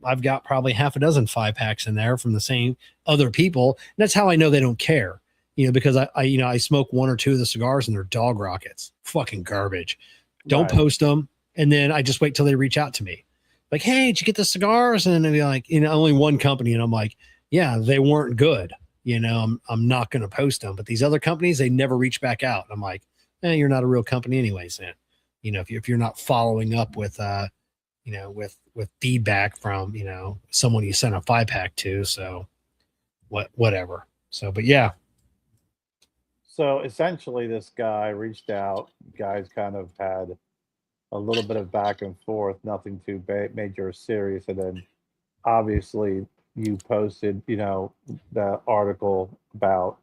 I've got probably half a dozen 5-packs in there from the same other people. And that's how I know they don't care, because I smoke 1 or 2 of the cigars and they're dog rockets, fucking garbage. Don't post them. And then I just wait till they reach out to me. Like, hey, did you get the cigars? And then they'd be like, only one company. And I'm like, yeah, they weren't good. I'm not going to post them, but these other companies, they never reach back out. I'm like, you're not a real company anyways. Then, if you're not following up with, with feedback from, someone you sent a 5-pack to. So whatever. So, but yeah. So essentially this guy reached out, guys kind of had a little bit of back and forth, nothing too major or serious. And then obviously you posted, the article about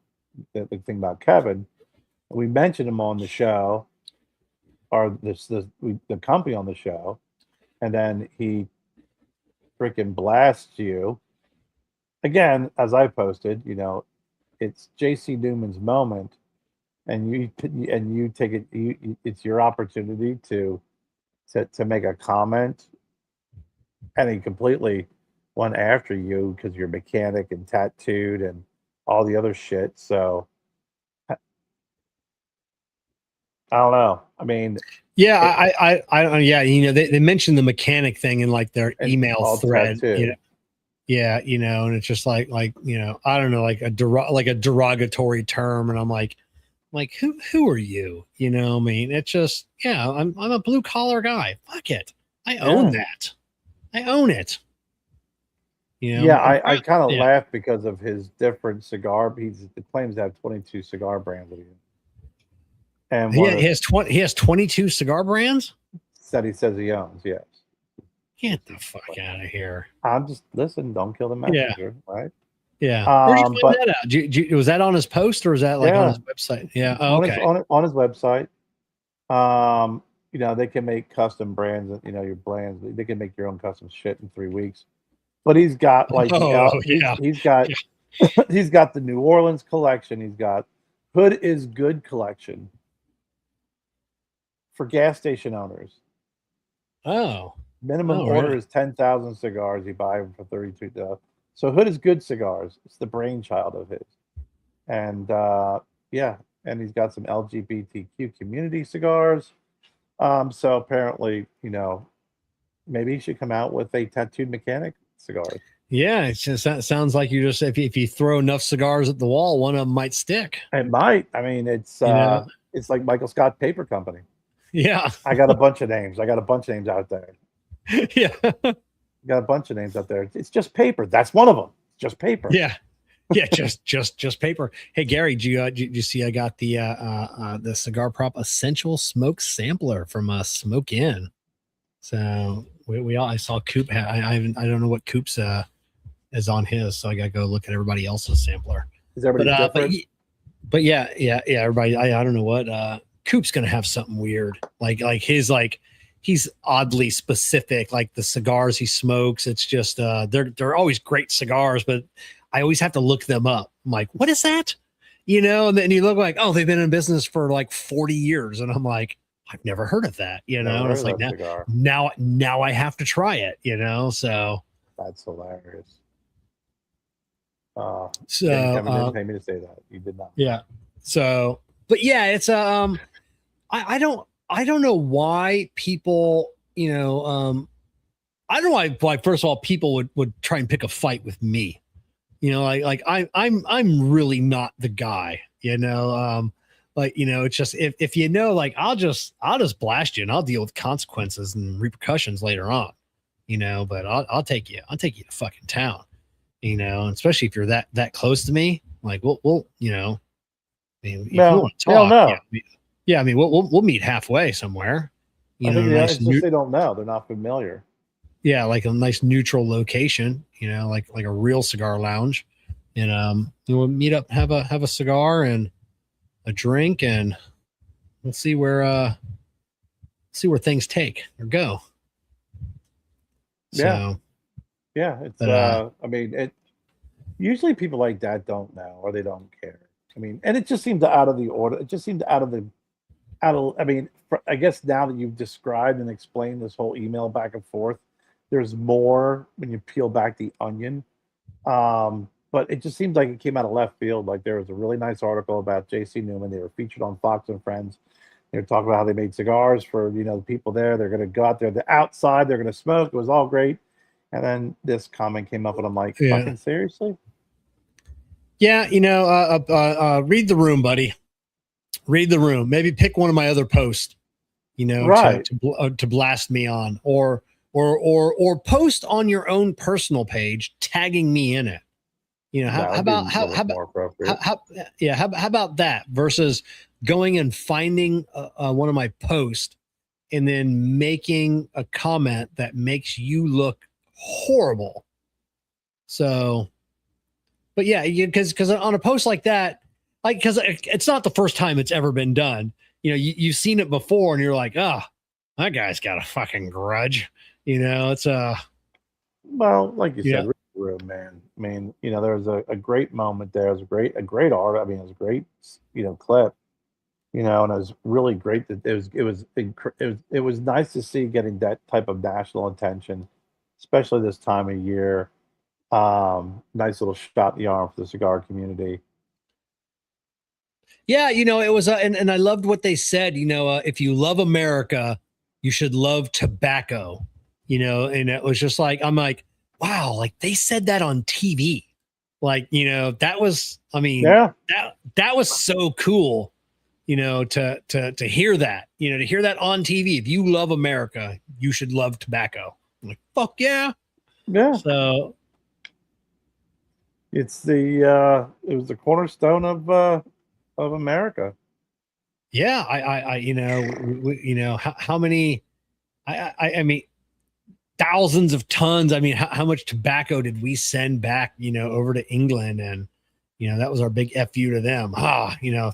the thing about Kevin. We mentioned him on the show, or the company on the show. And then he freaking blasts you again, as I posted. It's JC Newman's moment, and you take it. It's your opportunity to make a comment, and he completely went after you because you're mechanic and tattooed and all the other shit. So I don't know. I mean. Yeah, I yeah, they mentioned the mechanic thing in like their email thread. Yeah, and it's just like I don't know, like a derogatory term, and I'm like who are you? I mean, it's just I'm a blue collar guy. Fuck it, I own that. I own it. I kind of laugh because of his different cigar. He claims to have 22 cigar brands. And he has 22 cigar brands that he says he owns. Yes. Get the fuck out of here. I'm just listen. Don't kill the messenger, right? Yeah. Where'd you find that out? Was that on his post or was that like on his website? Yeah. Oh, okay. On his website. They can make custom brands. Your brands. They can make your own custom shit in 3 weeks. But he's got like he's got he's got the New Orleans collection. He's got Hood is Good collection for gas station owners. Oh. Minimum order is 10,000 cigars. You buy them for $32. So Hood is Good cigars. It's the brainchild of his. And and he's got some LGBTQ community cigars. So apparently, maybe he should come out with a tattooed mechanic cigar. Yeah, it just sounds like you just if you throw enough cigars at the wall, one of them might stick. It might. I mean, it's it's like Michael Scott Paper Company. Yeah. I got a bunch of names. I got a bunch of names out there. Yeah. Got a bunch of names out there. It's just paper. That's one of them. Just paper. Yeah. Yeah, just paper. Hey Gary, did you see I got the Cigar Prop Essential Smoke Sampler from Smoke Inn. So we all I saw Coop I don't know what Coop's is on his, so I gotta go look at everybody else's sampler. Is everybody different? But yeah, everybody I don't know what Coop's gonna have something weird. Like his he's oddly specific, like the cigars he smokes. It's just they're always great cigars, but I always have to look them up. I'm like, what is that? You know, and then you look like, oh, they've been in business for like 40 years. And I'm like, I've never heard of that, you know. And it's like now I have to try it, you know. So that's hilarious. So Kevin didn't pay me to say that. You did not. Yeah. So, but yeah, it's I don't know why people, you know, I don't know why first of all people would try and pick a fight with me. You know, like I'm really not the guy, you know. Like, you know, it's just if you know, like I'll just blast you and I'll deal with consequences and repercussions later on, you know, but I'll take you to fucking town, you know, and especially if you're that close to me, like we'll you know, I mean, if you want to talk, yeah, I mean we'll meet halfway somewhere. You know, it's just they don't know, they're not familiar. Yeah, like a nice neutral location, you know, like a real cigar lounge, and we'll meet up, have a cigar and a drink, and we'll see where things take or go. Yeah, so, yeah, it's I mean, it usually people like that don't know or they don't care. I mean, and it just seemed out of the order. It just seemed out of. I mean, I guess now that you've described and explained this whole email back and forth, there's more when you peel back the onion. But it just seems like it came out of left field. Like there was a really nice article about J.C. Newman. They were featured on Fox and Friends. They were talking about how they made cigars for, you know, the people there. They're going to go out there, the outside, they're going to smoke. It was all great. And then this comment came up and I'm like, fucking seriously? Yeah, you know, read the room, buddy. Read the room. Maybe pick one of my other posts, you know, right, to blast me on, or post on your own personal page, tagging me in it. You know, how about that versus going and finding one of my posts and then making a comment that makes you look horrible. So, but yeah, because on a post like that, like, because it's not the first time it's ever been done. You know, you've seen it before and you're like, oh, that guy's got a fucking grudge. You know, it's well, like you said, room, man. I mean, you know, there was a great moment there. It was a great art. I mean, it was a great, you know, clip, you know, and it was really great that it was nice to see getting that type of national attention, especially this time of year. Nice little shot in the arm for the cigar community. Yeah, you know, it was, and I loved what they said. You know, if you love America, you should love tobacco. You know, and it was just like, I'm like, wow, like they said that on TV. Like, you know, that was, I mean, that was so cool, you know, to hear that, you know, to hear that on TV. If you love America, you should love tobacco. I'm like, fuck yeah. Yeah. So it's it was the cornerstone of America. Yeah. I you know, how many, I mean, thousands of tons. I mean, how much tobacco did we send back, you know, over to England? And, you know, that was our big FU to them. You know,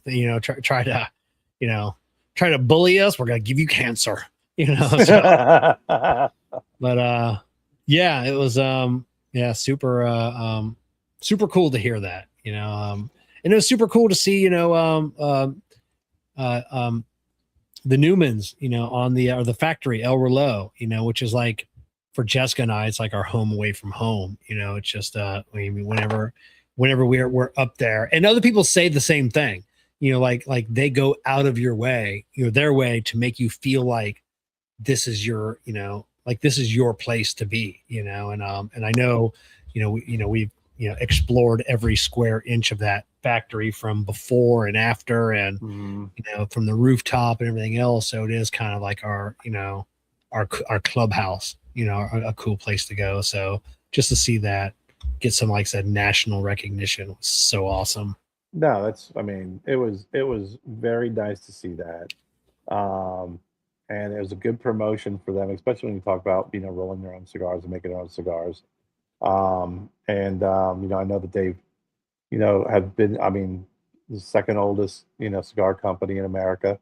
try to bully us. We're going to give you cancer, you know? So, but, yeah, it was, super cool to hear that, you know? And it was super cool to see, you know, the Newmans, you know, on the factory, El Reloj, you know, which is like, for Jessica and I, it's like our home away from home. You know, it's just I mean, whenever we're up there, and other people say the same thing. You know, like they go out of your way, you know, their way to make you feel like this is your, you know, like this is your place to be. You know, and I know we've explored every square inch of that factory from before and after, and from the rooftop and everything else. So it is kind of like our clubhouse, a cool place to go. So just to see that get some, like I said, national recognition was so awesome. No, it was very nice to see that. And it was a good promotion for them, especially when you talk about, rolling their own cigars and making their own cigars. I know that they've, have been, the second oldest, cigar company in America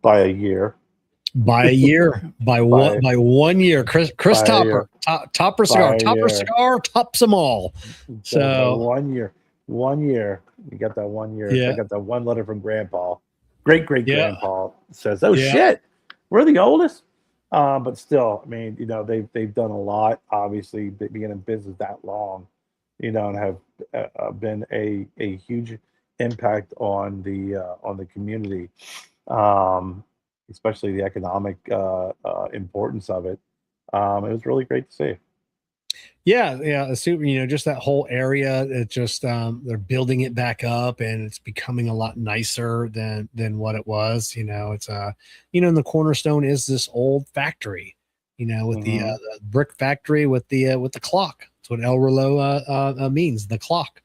by a year. By 1 year. Chris Topper, Topper cigar, Topper cigar tops them all. So 1 year, you got that 1 year. Yeah. I got that one letter from Grandpa, great grandpa says, "Oh shit, we're the oldest." But still, they've done a lot. Obviously, being in business that long, and have been a huge impact on the community, especially the economic importance of it. It was really great to see. Yeah. Just that whole area. It just they're building it back up, and it's becoming a lot nicer than what it was. It's and the cornerstone is this old factory. With the brick factory with the clock. That's what El Reloj means, the clock.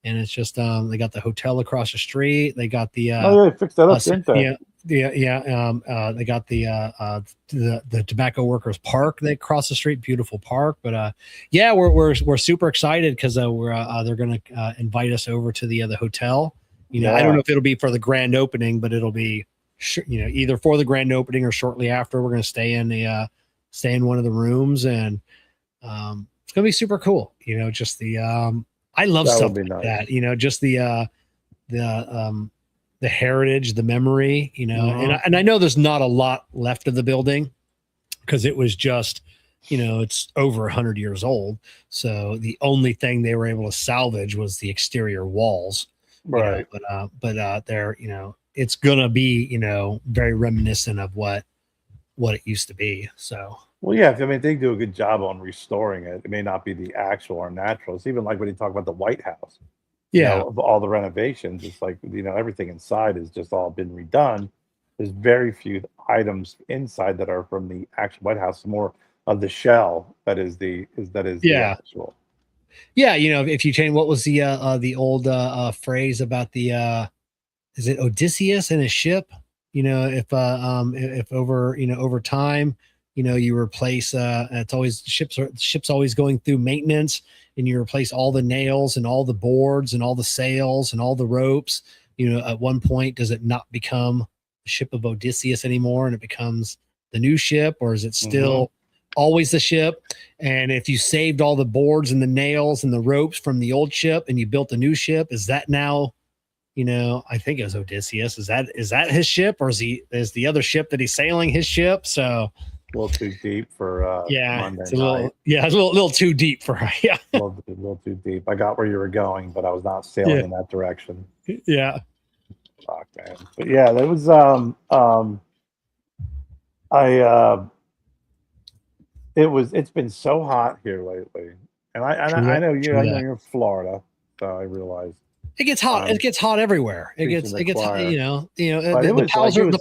And it's just they got the hotel across the street. They got the they fixed that up, didn't they? They got the Tobacco Workers Park they cross the street, beautiful park. But we're super excited because they're going to invite us over to the hotel. I don't know if it'll be for the grand opening, but it'll be either for the grand opening or shortly after. We're going to stay in one of the rooms, and it's going to be super cool. Just the I love stuff like that. Just the heritage, the memory, and I know there's not a lot left of the building because it was just, it's over 100 years old. So the only thing they were able to salvage was the exterior walls. Right. But they're, it's going to be, very reminiscent of what it used to be. So. Well, yeah, they do a good job on restoring it. It may not be the actual or natural. It's even like when you talk about the White House. Of all the renovations, it's like, everything inside has just all been redone. There's very few items inside that are from the actual White House, more of the shell that is the actual. Yeah, if you change, what was the old phrase about the is it Odysseus and his ship? If over time, you replace it's always ships always going through maintenance, and you replace all the nails and all the boards and all the sails and all the ropes. At one point, does it not become the ship of Odysseus anymore and it becomes the new ship, or is it still always the ship? And if you saved all the boards and the nails and the ropes from the old ship and you built a new ship, is that now, I think it was Odysseus. Is that his ship, or is the other ship that he's sailing his ship? So a little too deep for Monday it's a little too deep for a little too deep. I got where you were going, but I was not sailing in that direction. Yeah. Fuck, man. But yeah, that was it's been so hot here lately. And I know you're in Florida, so I realize it gets hot. It gets hot everywhere. It gets the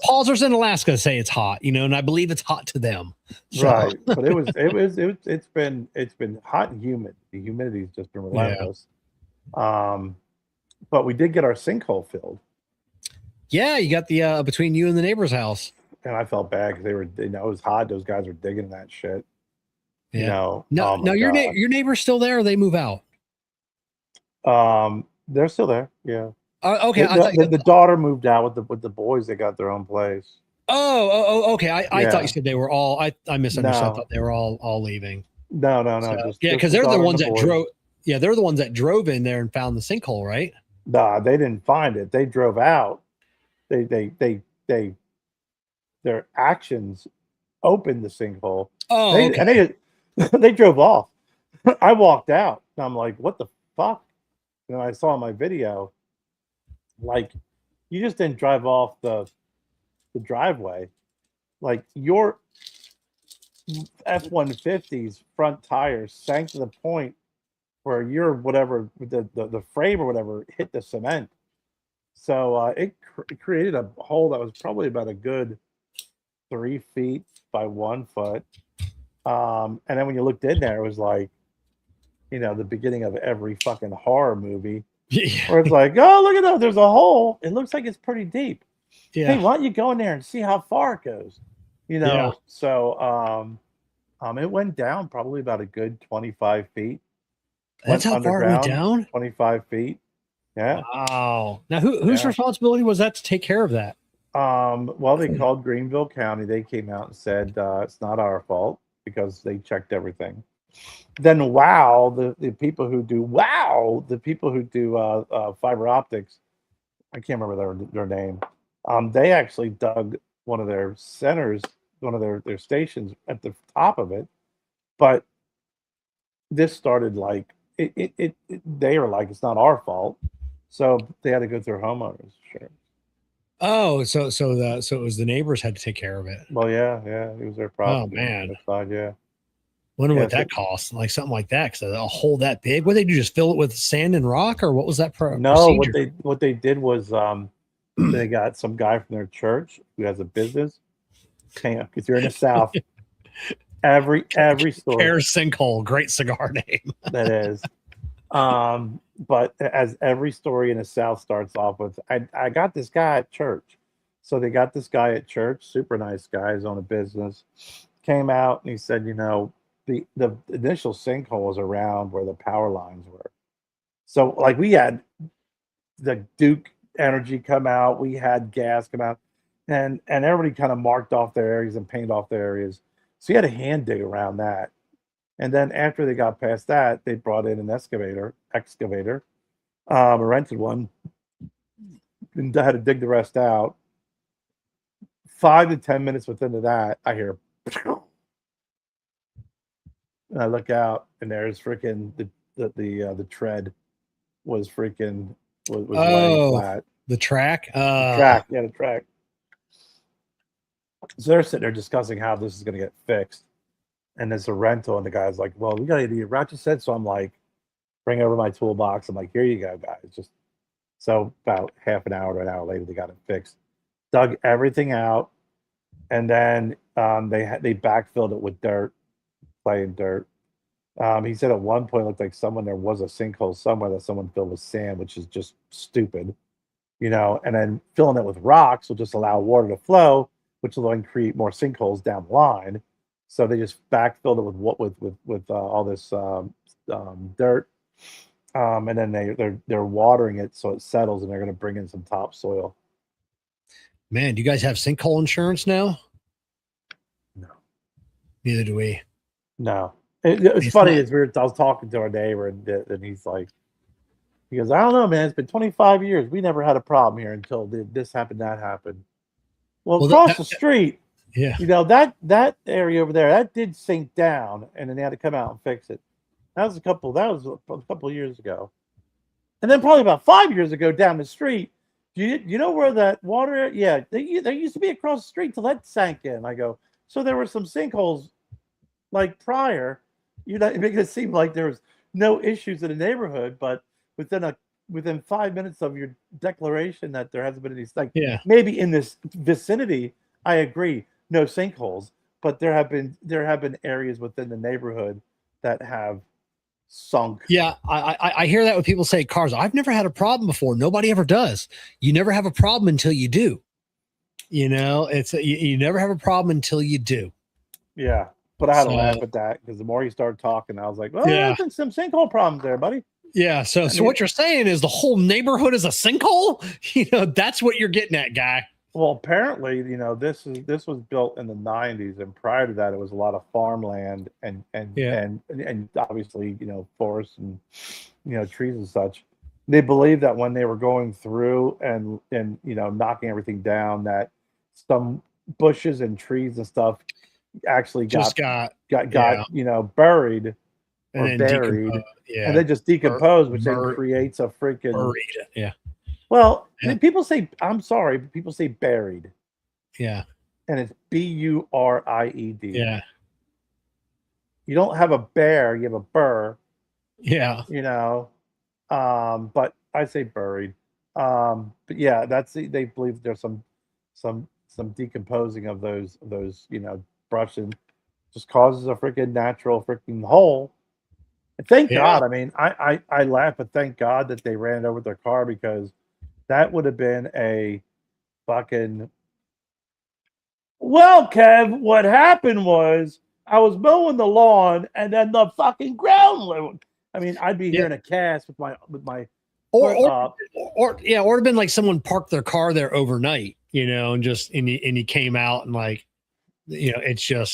Pausers in Alaska say it's hot, and I believe it's hot to them. So. Right. But it's been hot and humid. The humidity's just been relentless. Yeah. But we did get our sinkhole filled. Yeah, you got the between you and the neighbor's house. And I felt bad because they were, it was hot. Those guys were digging that shit. Yeah. No, your neighbor's still there, or they move out? They're still there. Yeah. Okay. The daughter moved out with the boys. They got their own place. Okay. I thought you said they were all. I misunderstood. No. I thought they were all leaving. No. So, because they're the ones that drove. Yeah, they're the ones that drove in there and found the sinkhole, right? Nah, they didn't find it. They drove out. Their actions opened the sinkhole. Oh, okay. And they drove off. I walked out. And I'm like, what the fuck? And I saw in my video, like, you just didn't drive off the driveway. Like, you're F-150's front tires sank to the point where your whatever the frame or whatever hit the cement. So it created a hole that was probably about a good 3 feet by 1 foot. And then when you looked in there, it was like, the beginning of every fucking horror movie. Yeah. Where it's like, oh, look at that, there's a hole. It looks like it's pretty deep. Yeah. Hey, why don't you go in there and see how far it goes? Yeah. So it went down probably about a good 25 feet. That's how far it went down? 25 feet. Yeah. Wow. Now, whose responsibility was that to take care of that? Well, they called Greenville County. They came out and said it's not our fault because they checked everything. Then the people who do fiber optics, I can't remember their name. They actually dug one of their centers, one of their stations at the top of it, but this started like they were like, it's not our fault, so they had to go through homeowners insurance. Oh, so it was the neighbors had to take care of it. Well, yeah, it was their problem. Oh man, yeah. Wonder what that costs, like something like that. Because a hole that big, what they do, just fill it with sand and rock, or what was that? No, procedure? what they did was they got some guy from their church who has a business. Because you're in the South, every story. Kerr Sinkhole, great cigar name. That is. But as every story in the South starts off with, I got this guy at church. So they got this guy at church, super nice guy, he's on a business, came out and he said, the initial sinkhole was around where the power lines were. So like we had the Duke Energy come out, we had gas come out, and everybody kind of marked off their areas and painted off their areas. So you had a hand dig around that. And then after they got past that, they brought in an excavator, a rented one, and had to dig the rest out. 5 to 10 minutes within that, I hear, and I look out, and there's freaking the tread was freaking was laying flat. The track, the track. So they're sitting there discussing how this is going to get fixed. And there's a rental, and the guy's like, well, we got to do ratchet set. So I'm like, bring over my toolbox. I'm like, here you go, guys. So about half an hour to an hour later, they got it fixed. Dug everything out, and then they backfilled it with dirt, clay and dirt. He said at one point it looked like there was a sinkhole somewhere that someone filled with sand, which is just stupid, and then filling it with rocks will just allow water to flow, which will then create more sinkholes down the line. So they just backfilled it with all this dirt, and then they're watering it so it settles, and they're going to bring in some topsoil. Man, do you guys have sinkhole insurance now? No, neither do we. No, it's funny. It's weird. I was talking to our neighbor, and he's like, he goes, I don't know, man. It's been 25 years. We never had a problem here until this happened, that happened. Well, across the street. Yeah, that area over there, that did sink down, and then they had to come out and fix it. That was a couple of years ago, and then probably about 5 years ago down the street. You know where that water? Yeah, there used to be across the street till that sank in. I go, so there were some sinkholes like prior. It makes it seem like there was no issues in the neighborhood, but within 5 minutes of your declaration that there hasn't been any maybe in this vicinity, I agree. No sinkholes, but there have been areas within the neighborhood that have sunk. Yeah, I hear that when people say cars. I've never had a problem before. Nobody ever does. You never have a problem until you do. It's you never have a problem until you do. Yeah, but I had to laugh at that because the more you start talking, I was like, well, there's been some sinkhole problems there, buddy. Yeah, so what you're saying is the whole neighborhood is a sinkhole? That's what you're getting at, guy. Well, apparently, this was built in the 90s, and prior to that, it was a lot of farmland and obviously, forests and trees and such. They believe that when they were going through and knocking everything down, that some bushes and trees and stuff actually got buried or and buried, and they just decompose, which then creates a freaking buried. Yeah. Well, people say, I'm sorry, but people say buried. Yeah. And it's Buried. Yeah. you don't have a bear, you have a burr, Yeah. you know. But I say buried. But yeah, they believe there's some decomposing of those brush, and just causes a freaking natural freaking hole. And thank Yeah. God. I mean, I laugh, but thank God that they ran it over with their car, because that would have been a fucking. Well, Kev, what happened was I was mowing the lawn and then the fucking ground. I mean, I'd be here in a cast with my or foot up. or it'd been like someone parked their car there overnight, and he came out and like, it's Well,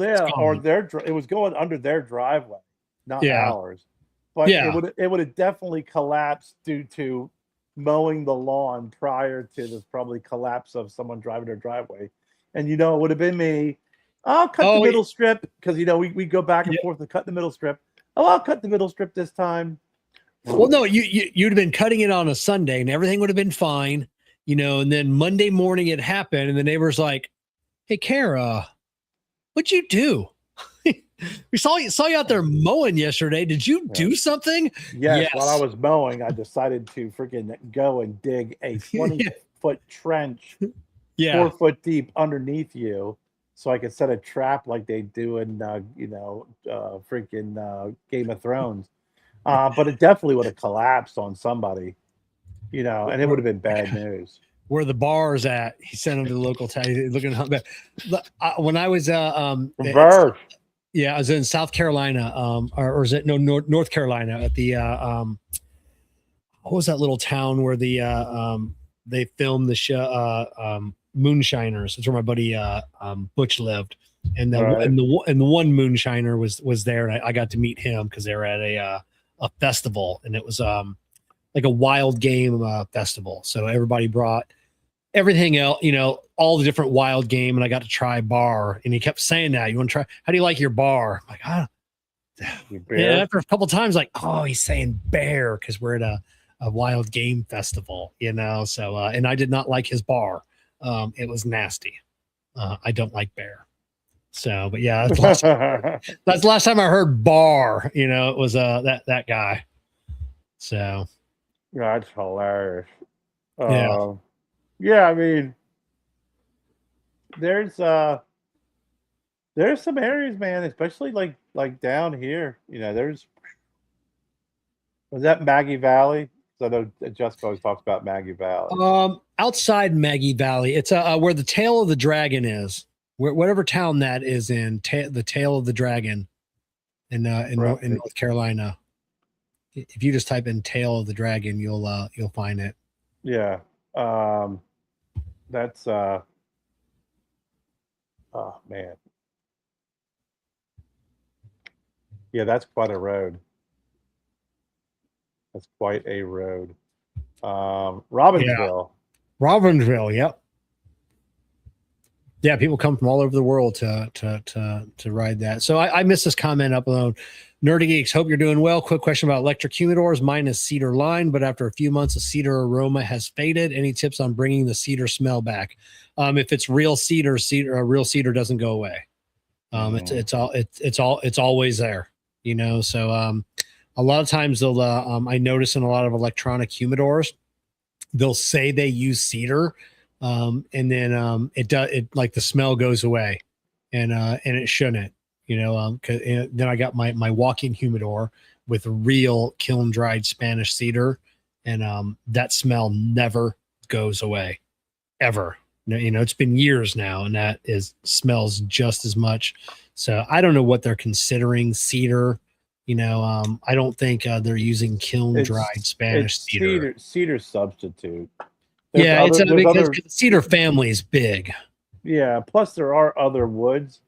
yeah, or it was going under their driveway, not ours. But it would have definitely collapsed due to mowing the lawn prior to this probably collapse of someone driving their driveway. And it would have been me. I'll cut the middle strip, because we go back and forth and cut the middle strip. Oh, I'll cut the middle strip this time. Well, no, you'd have been cutting it on a Sunday and everything would have been fine, and then Monday morning it happened and the neighbor's like, "Hey, Kara, what'd you do? We saw you out there mowing yesterday. Did you do something?" Yes. While I was mowing, I decided to freaking go and dig a 20-foot trench, 4 foot deep underneath you, so I could set a trap like they do in freaking Game of Thrones. But it definitely would have collapsed on somebody, and it would have been bad news. Where the bar's at, he sent him to the local town. Looking when I was I was in South Carolina, or is it North Carolina at the what was that little town where they filmed the show Moonshiners? That's where my buddy Butch lived, and the one moonshiner was there, and I got to meet him because they were at a festival, and it was like a wild game festival. So everybody brought everything else, all the different wild game, and I got to try bar. And he kept saying that, "You want to try? How do you like your bar?" I'm like, and after a couple times, like, oh, he's saying bear because we're at a wild game festival, So and I did not like his bar. It was nasty. I don't like bear. So, but yeah, that's the last time I heard bar. It was that guy. So that's hilarious. Yeah, I mean, there's some areas, man, especially like down here. Was that Maggie Valley? So I know Jessica always talks about Maggie Valley. Outside Maggie Valley, it's where the tail of the dragon is. Whatever town that is in, the tail of the dragon in North Carolina. If you just type in tail of the dragon, you'll find it. Yeah. That's oh man. Yeah, that's quite a road. That's quite a road. Robbinsville. Yeah. Robbinsville, yep. Yeah, people come from all over the world to ride that. So I missed this comment up alone. Nerdy Geeks, hope you're doing well. Quick question about electric humidors. Mine is cedar line, but after a few months, the cedar aroma has faded. Any tips on bringing the cedar smell back? If it's real cedar, real cedar doesn't go away. It's always there. So a lot of times they'll. I notice in a lot of electronic humidors, they'll say they use cedar. And then it like the smell goes away, and it shouldn't, then I got my walk-in humidor with real kiln dried Spanish cedar, and that smell never goes away ever. It's been years now, and that smells just as much. So I don't know what they're considering cedar. I don't think they're using kiln dried Spanish cedar. Cedar substitute. Because the cedar family is big. Yeah, plus there are other woods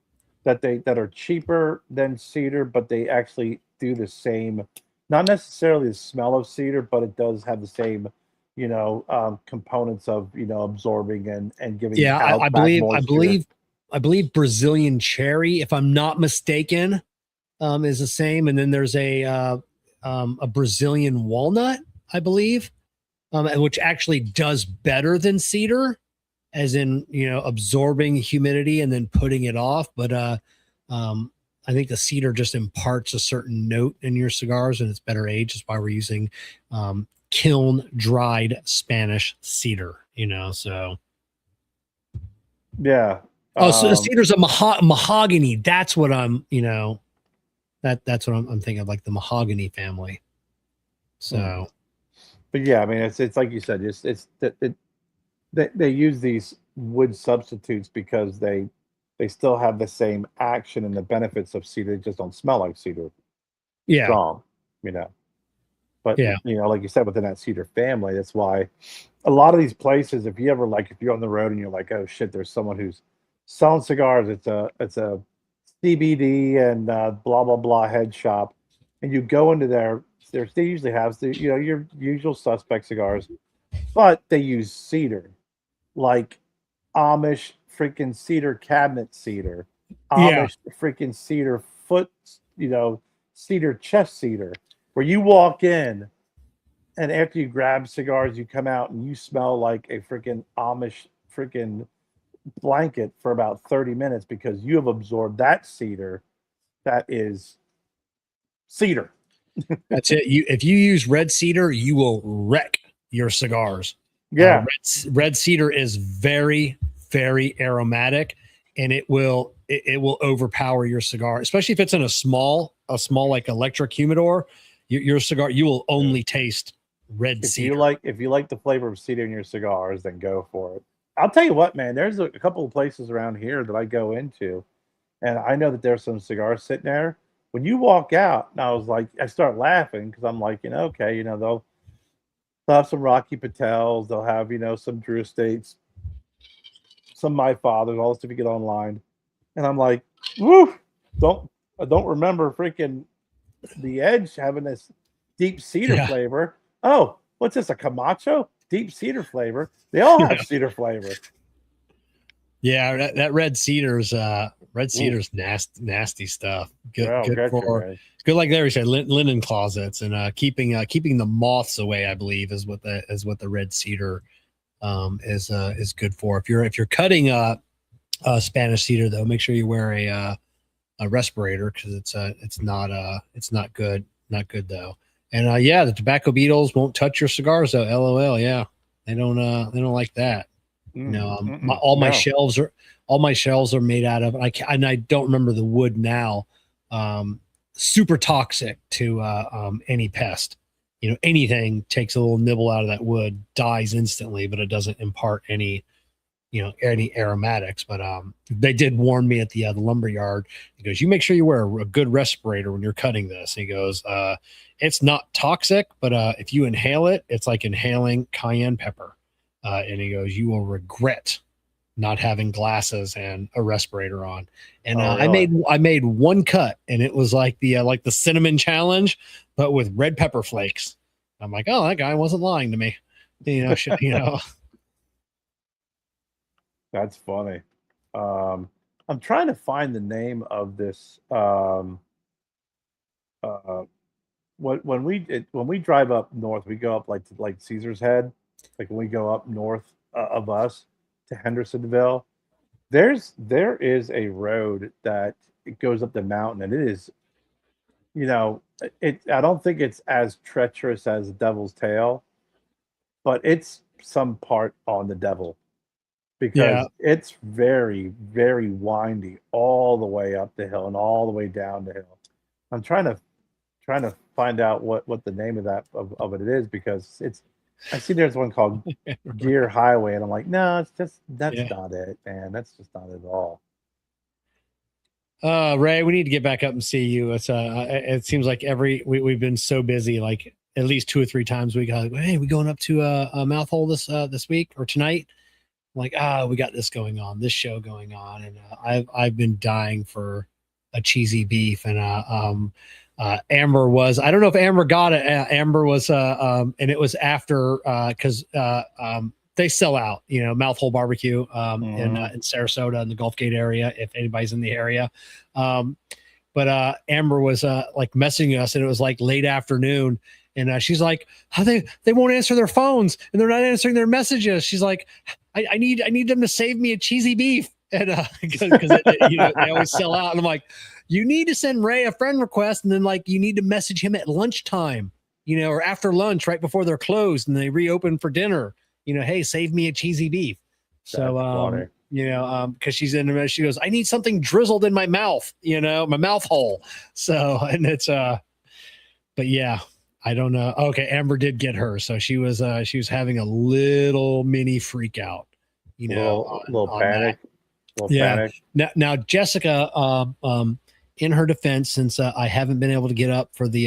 that are cheaper than cedar, but they actually do the same, not necessarily the smell of cedar, but it does have the same, components of absorbing and giving. Yeah, I believe Brazilian cherry, if I'm not mistaken, is the same, and then there's a Brazilian walnut, I believe. Which actually does better than cedar, as in absorbing humidity and then putting it off. But I think the cedar just imparts a certain note in your cigars, and it's better aged. That's why we're using kiln dried Spanish cedar. So. Yeah. Oh, so cedar's a mahogany. That's what I'm. That's what I'm thinking of, like the mahogany family. So. But yeah, I mean, it's like you said, they use these wood substitutes because they still have the same action and the benefits of cedar. They just don't smell like cedar. Yeah. Strong, But like you said, within that cedar family, that's why a lot of these places, if you're on the road and you're like, oh shit, there's someone who's selling cigars. It's a CBD and blah blah blah head shop, and you go into they usually have your usual suspect cigars, but they use cedar, like Amish freaking cedar cabinet cedar, Amish freaking cedar foot, cedar chest cedar, where you walk in and after you grab cigars, you come out and you smell like a freaking Amish freaking blanket for about 30 minutes because you have absorbed that cedar that is cedar. That's it. If you use red cedar, you will wreck your cigars. Yeah. Red cedar is very, very aromatic, and it will overpower your cigar, especially if it's in a small like electric humidor. Your cigar, you will only taste red cedar. If you like the flavor of cedar in your cigars, then go for it. I'll tell you what, man, there's a couple of places around here that I go into, and I know that there's some cigars sitting there. When you walk out, and I start laughing because I'm like, okay, they'll have some Rocky Patels, they'll have, some Drew Estates, some My Father's, all the stuff you get online. And I'm like, woo, I don't remember freaking the Edge having this deep cedar flavor. Oh, what's this, a Camacho? Deep cedar flavor. They all have cedar flavor. Yeah, that red cedar's nasty stuff. Good like Larry said, linen closets and keeping the moths away, I believe, is what the red cedar is good for. If you're cutting Spanish cedar, though, make sure you wear a respirator because it's not good though. And the tobacco beetles won't touch your cigars though. LOL. Yeah, they don't like that. All my shelves are made out of, and I don't remember the wood now. Super toxic to any pest. Anything takes a little nibble out of that wood, dies instantly, but it doesn't impart any aromatics. But they did warn me at the lumber yard. He goes, you make sure you wear a good respirator when you're cutting this. He goes, it's not toxic, but if you inhale it, it's like inhaling cayenne pepper. And he goes, you will regret not having glasses and a respirator on. And really? I made one cut, and it was like the cinnamon challenge, but with red pepper flakes. I'm like, oh, that guy wasn't lying to me. That's funny. I'm trying to find the name of this. When we drive up north, we go up like Caesar's Head. Like when we go up north of us to Hendersonville, there is a road that it goes up the mountain, and it is, I don't think it's as treacherous as Devil's Tail, but it's some part on the devil because it's very, very windy all the way up the hill and all the way down the hill. I'm trying to find out what the name of that of it is because I see there's one called Gear Highway, and I'm like, no, that's not it, man. That's just not it at all. Ray, we need to get back up and see you. It's it seems like we've been so busy, like at least 2 or 3 times we got, hey, we going up to a mouth hole this week or tonight? I'm like, we got this going on, this show going on, and I've been dying for a cheesy beef, and Amber was, I don't know if Amber got it. Amber was, and it was after, cause, they sell out, Mouth Hole Barbecue, in Sarasota in the Gulf Gate area, if anybody's in the area. But Amber was, like messaging us, and it was like late afternoon. And she's like, they won't answer their phones, and they're not answering their messages. She's like, I need them to save me a cheesy beef. And because they always sell out, and I'm like, you need to send Ray a friend request, and then like you need to message him at lunchtime, or after lunch, right before they're closed and they reopen for dinner. Hey, save me a cheesy beef. So because she's in there, she goes, I need something drizzled in my mouth, my mouth hole. So, and it's but yeah, I don't know. Okay, Amber did get her, so she was having a little mini freak out, little panic. Yeah. Now Jessica, in her defense, since I haven't been able to get up for the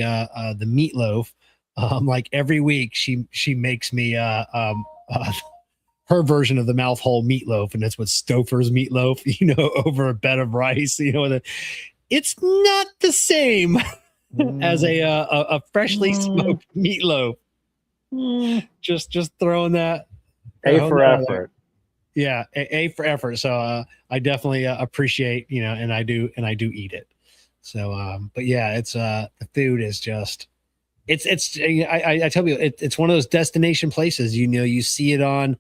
meatloaf, like every week she makes me her version of the mouth hole meatloaf, and that's what Stouffer's meatloaf, over a bed of rice, it's not the same as a freshly smoked meatloaf. Just throwing that A for effort. Yeah, A for effort. So I definitely appreciate, and I do eat it. So but yeah, it's the food is just I tell you, it's one of those destination places, you see it on,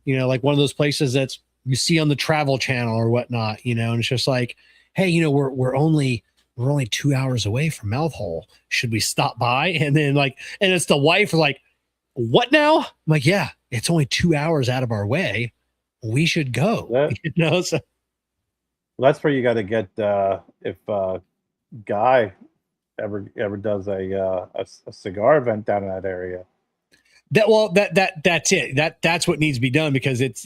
like one of those places that's you see on the Travel Channel or whatnot, and it's just like, hey, we're only 2 hours away from Mouth Hole. Should we stop by? And then and it's the wife like, what now? I'm like, yeah, it's only 2 hours out of our way. We should go. So that's where you got to get if Guy ever does a cigar event down in that area. That's it. That's what needs to be done, because it's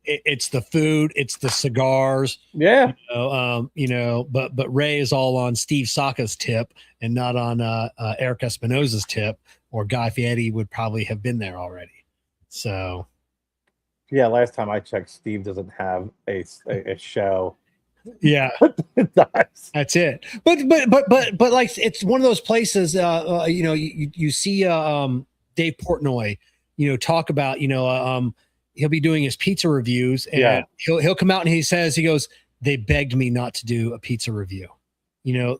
it's the food, it's the cigars. Yeah. But Ray is all on Steve Saka's tip and not on Eric Espinosa's tip, or Guy Fieri would probably have been there already. So yeah, last time I checked, Steve doesn't have a show. Yeah. That's it. But like, it's one of those places, you see Dave Portnoy, talk about, he'll be doing his pizza reviews, and he'll come out and he goes, they begged me not to do a pizza review,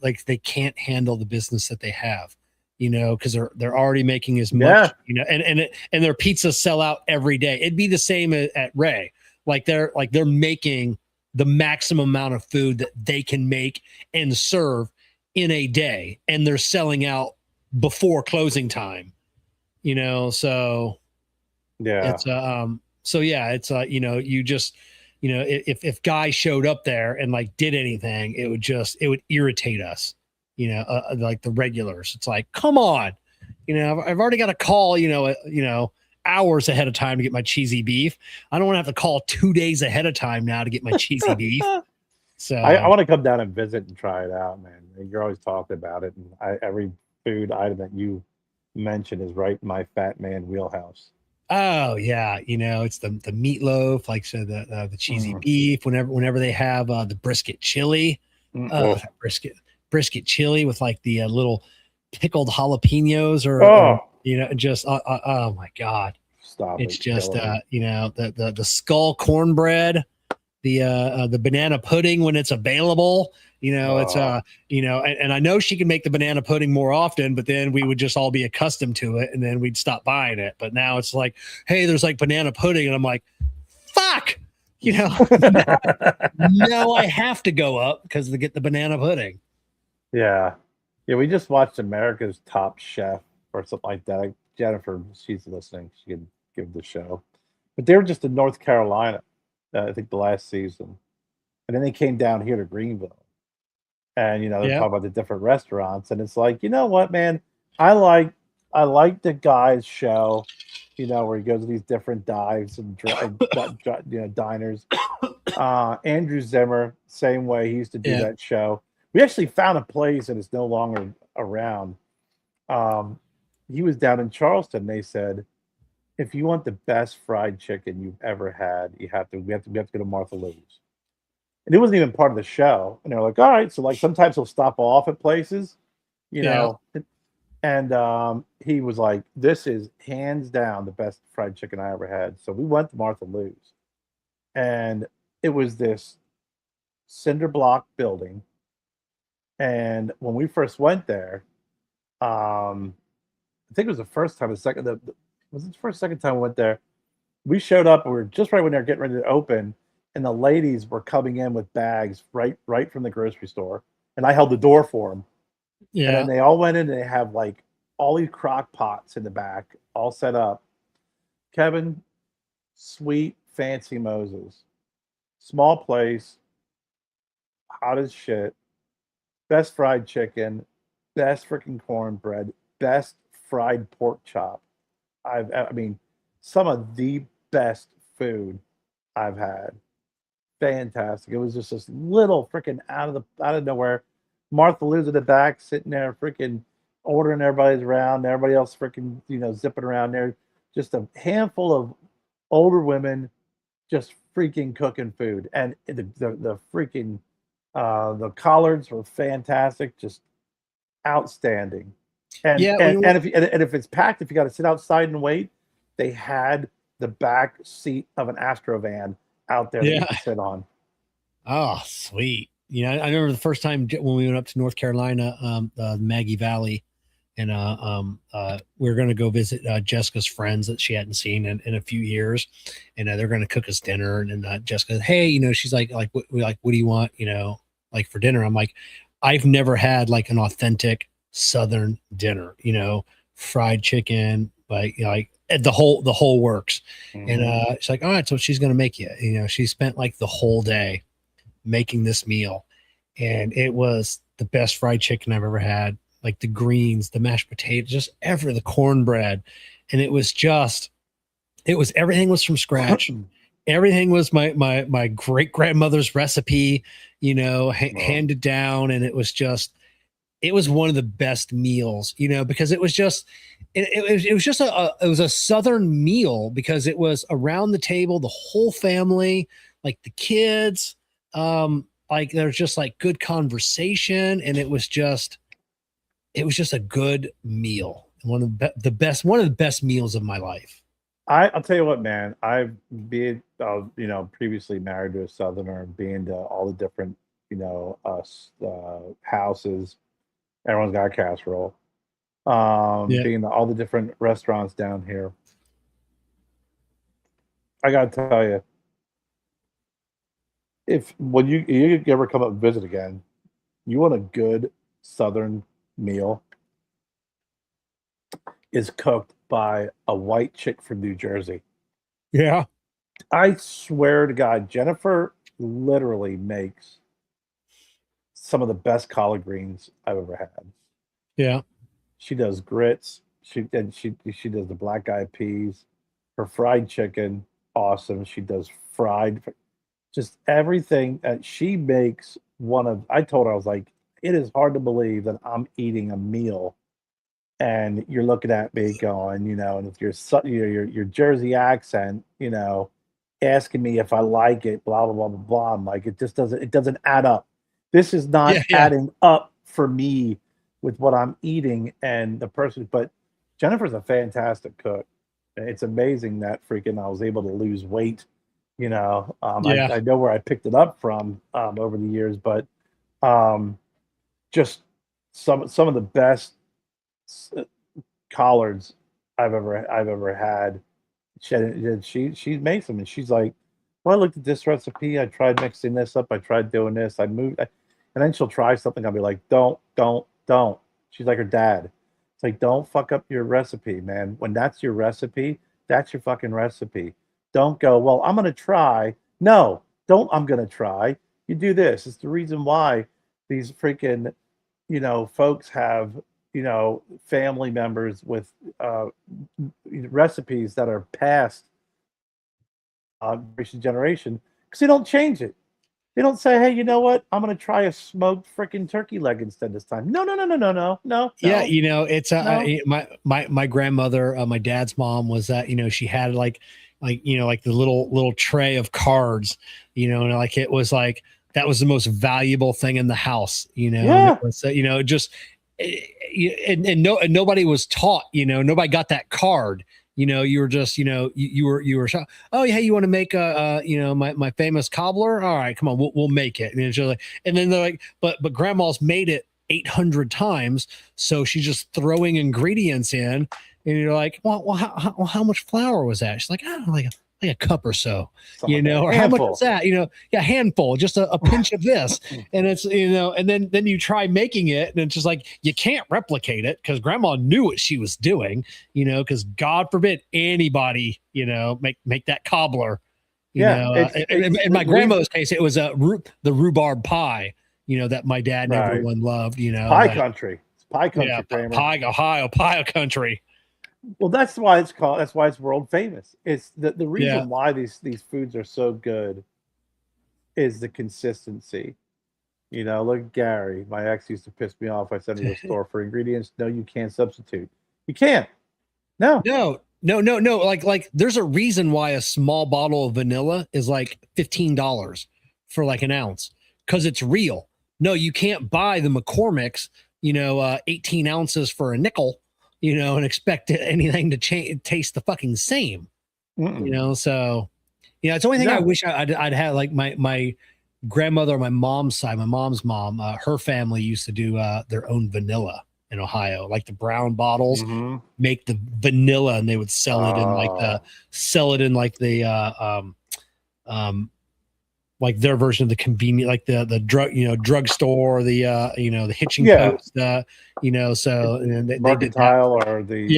like they can't handle the business that they have, because they're already making as much, and their pizzas sell out every day. It'd be the same at Ray. Like they're making the maximum amount of food that they can make and serve in a day, and they're selling out before closing time, so yeah, it's it's you just, if Guy showed up there and like did anything, it would irritate us, like the regulars. It's like, come on, I've already got to call, hours ahead of time to get my cheesy beef. I don't want to have to call 2 days ahead of time now to get my cheesy beef. So I want to come down and visit and try it out, man. You're always talking about it, and every food item that you mention is right in my fat man wheelhouse. Oh yeah, it's the meatloaf, like so the cheesy beef. Whenever they have the brisket chili, brisket chili with like the little pickled jalapenos, or just oh my god, stop! It's just the skull cornbread, the banana pudding when it's available. It's and I know she can make the banana pudding more often, but then we would just all be accustomed to it, and then we'd stop buying it. But now it's like, hey, there's like banana pudding, and I'm like, fuck, now I have to go up because to get the banana pudding. Yeah, we just watched America's Top Chef or something like that. Jennifer, she's listening, she can give the show, but they were just in North Carolina, I think the last season, and then they came down here to Greenville. And they're talking about the different restaurants, and it's like, you know what, man, I like the Guy's show, where he goes to these different dives and diners. Andrew Zimmer, same way, he used to do that show. We actually found a place that is no longer around. He was down in Charleston. They said, if you want the best fried chicken you've ever had, we have to go to Martha Lou's. And it wasn't even part of the show. And they're like, all right. So like sometimes he'll stop off at places, and he was like, this is hands down the best fried chicken I ever had. So we went to Martha Lou's, and it was this cinder block building. And when we first went there, I think it was the first time, second time we went there. We showed up and we were just right when they were getting ready to open. and the ladies were coming in with bags right from the grocery store, and I held the door for them. Yeah. And then they all went in, and they have like all these crock pots in the back, all set up. Kevin, sweet, fancy Moses. Small place, hot as shit. Best fried chicken, best freaking cornbread, best fried pork chop. I mean, some of the best food I've had. Fantastic. It was just this little freaking out of nowhere. Martha Lou's at the back, sitting there freaking ordering everybody's around, everybody else freaking, zipping around there. Just a handful of older women just freaking cooking food. And the freaking the collards were fantastic, just outstanding. And if it's packed, if you got to sit outside and wait, they had the back seat of an Astrovan out there that you can sit on. Oh, sweet. I remember the first time when we went up to North Carolina, Maggie Valley, and we were going to go visit Jessica's friends that she hadn't seen in a few years, and they're going to cook us dinner. And Jessica, hey, she's like, what do you want, like for dinner? I'm like, I've never had like an authentic Southern dinner, fried chicken, like the whole works. Mm-hmm. And she's like, all right, so she's going to make you. She spent like the whole day making this meal, and it was the best fried chicken I've ever had. Like the greens, the mashed potatoes, just the cornbread. And everything was from scratch. Everything was my great grandmother's recipe, handed down. And it was one of the best meals, because it was a Southern meal, because it was around the table, the whole family, like the kids, like there's just like good conversation. And it was just a good meal. One of the best meals of my life. I'll tell you what, man, I've been, previously married to a Southerner, being to all the different, houses. Everyone's got a casserole. Being to all the different restaurants down here. I got to tell you, when you ever come up and visit again, you want a good Southern meal, is cooked by a white chick from New Jersey. Yeah. I swear to God, Jennifer literally makes some of the best collard greens I've ever had. Yeah. She does grits. She does the black eyed peas. Her fried chicken, awesome. She does fried, just everything. She makes I told her, I was like, it is hard to believe that I'm eating a meal and you're looking at me going, and if your Jersey accent, asking me if I like it, blah, blah, blah, blah, blah. I'm like, it doesn't add up. This is not adding up for me with what I'm eating and the person. But Jennifer's a fantastic cook. It's amazing that freaking I was able to lose weight. I know where I picked it up from over the years, but just some of the best collards I've ever had. She makes them, and she's like, well, I looked at this recipe, I tried mixing this up, I tried doing this, and then she'll try something, I'll be like, don't. She's like her dad. It's like, don't fuck up your recipe, man. When that's your recipe, that's your fucking recipe. Don't go, well, I'm gonna try. No, don't. I'm gonna try. You do this. It's the reason why these freaking folks have family members with recipes that are passed generation, because they don't change it. They don't say, hey, you know what, I'm going to try a smoked freaking turkey leg instead this time. No. Yeah, it's my grandmother, my dad's mom, was that she had like the little tray of cards, and like it was like that was the most valuable thing in the house, Yeah. And nobody was taught, nobody got that card. You were just, you were shot. Oh yeah, you want to make my famous cobbler? All right, come on, we'll make it. And it's just like, and then they're like, but grandma's made it 800 times, so she's just throwing ingredients in, and you're like, well, how much flour was that? She's like, I don't know, like like a cup or so, Something you know, like or how much is that? You know, yeah, handful, just a pinch of this. And it's, you know, and then you try making it and it's just like, you can't replicate it because grandma knew what she was doing, you know, because God forbid anybody, you know, make that cobbler, you know, in my grandmother's case, it was the rhubarb pie, you know, that my dad and everyone loved, you know, pie country. It's pie country, yeah, Kramer. pie country. Well, that's why it's called. That's why it's world famous. It's the reason why these foods are so good is the consistency. You know, look at Gary. My ex used to piss me off. I sent him to the store for ingredients. No, you can't substitute. You can't. No. Like there's a reason why a small bottle of vanilla is like $15 for like an ounce because it's real. No, you can't buy the McCormick's, you know, 18 ounces for a nickel, you know, and expect anything to taste the fucking same. You know, so yeah, it's the only thing I wish I'd had. Like my grandmother on my mom's side, my mom's mom, her family used to do their own vanilla in Ohio, like the brown bottles, make the vanilla, and they would sell it in like like their version of the convenient, like the drug, you know, drugstore, the you know, the hitching post, you know, so and they did that. Or the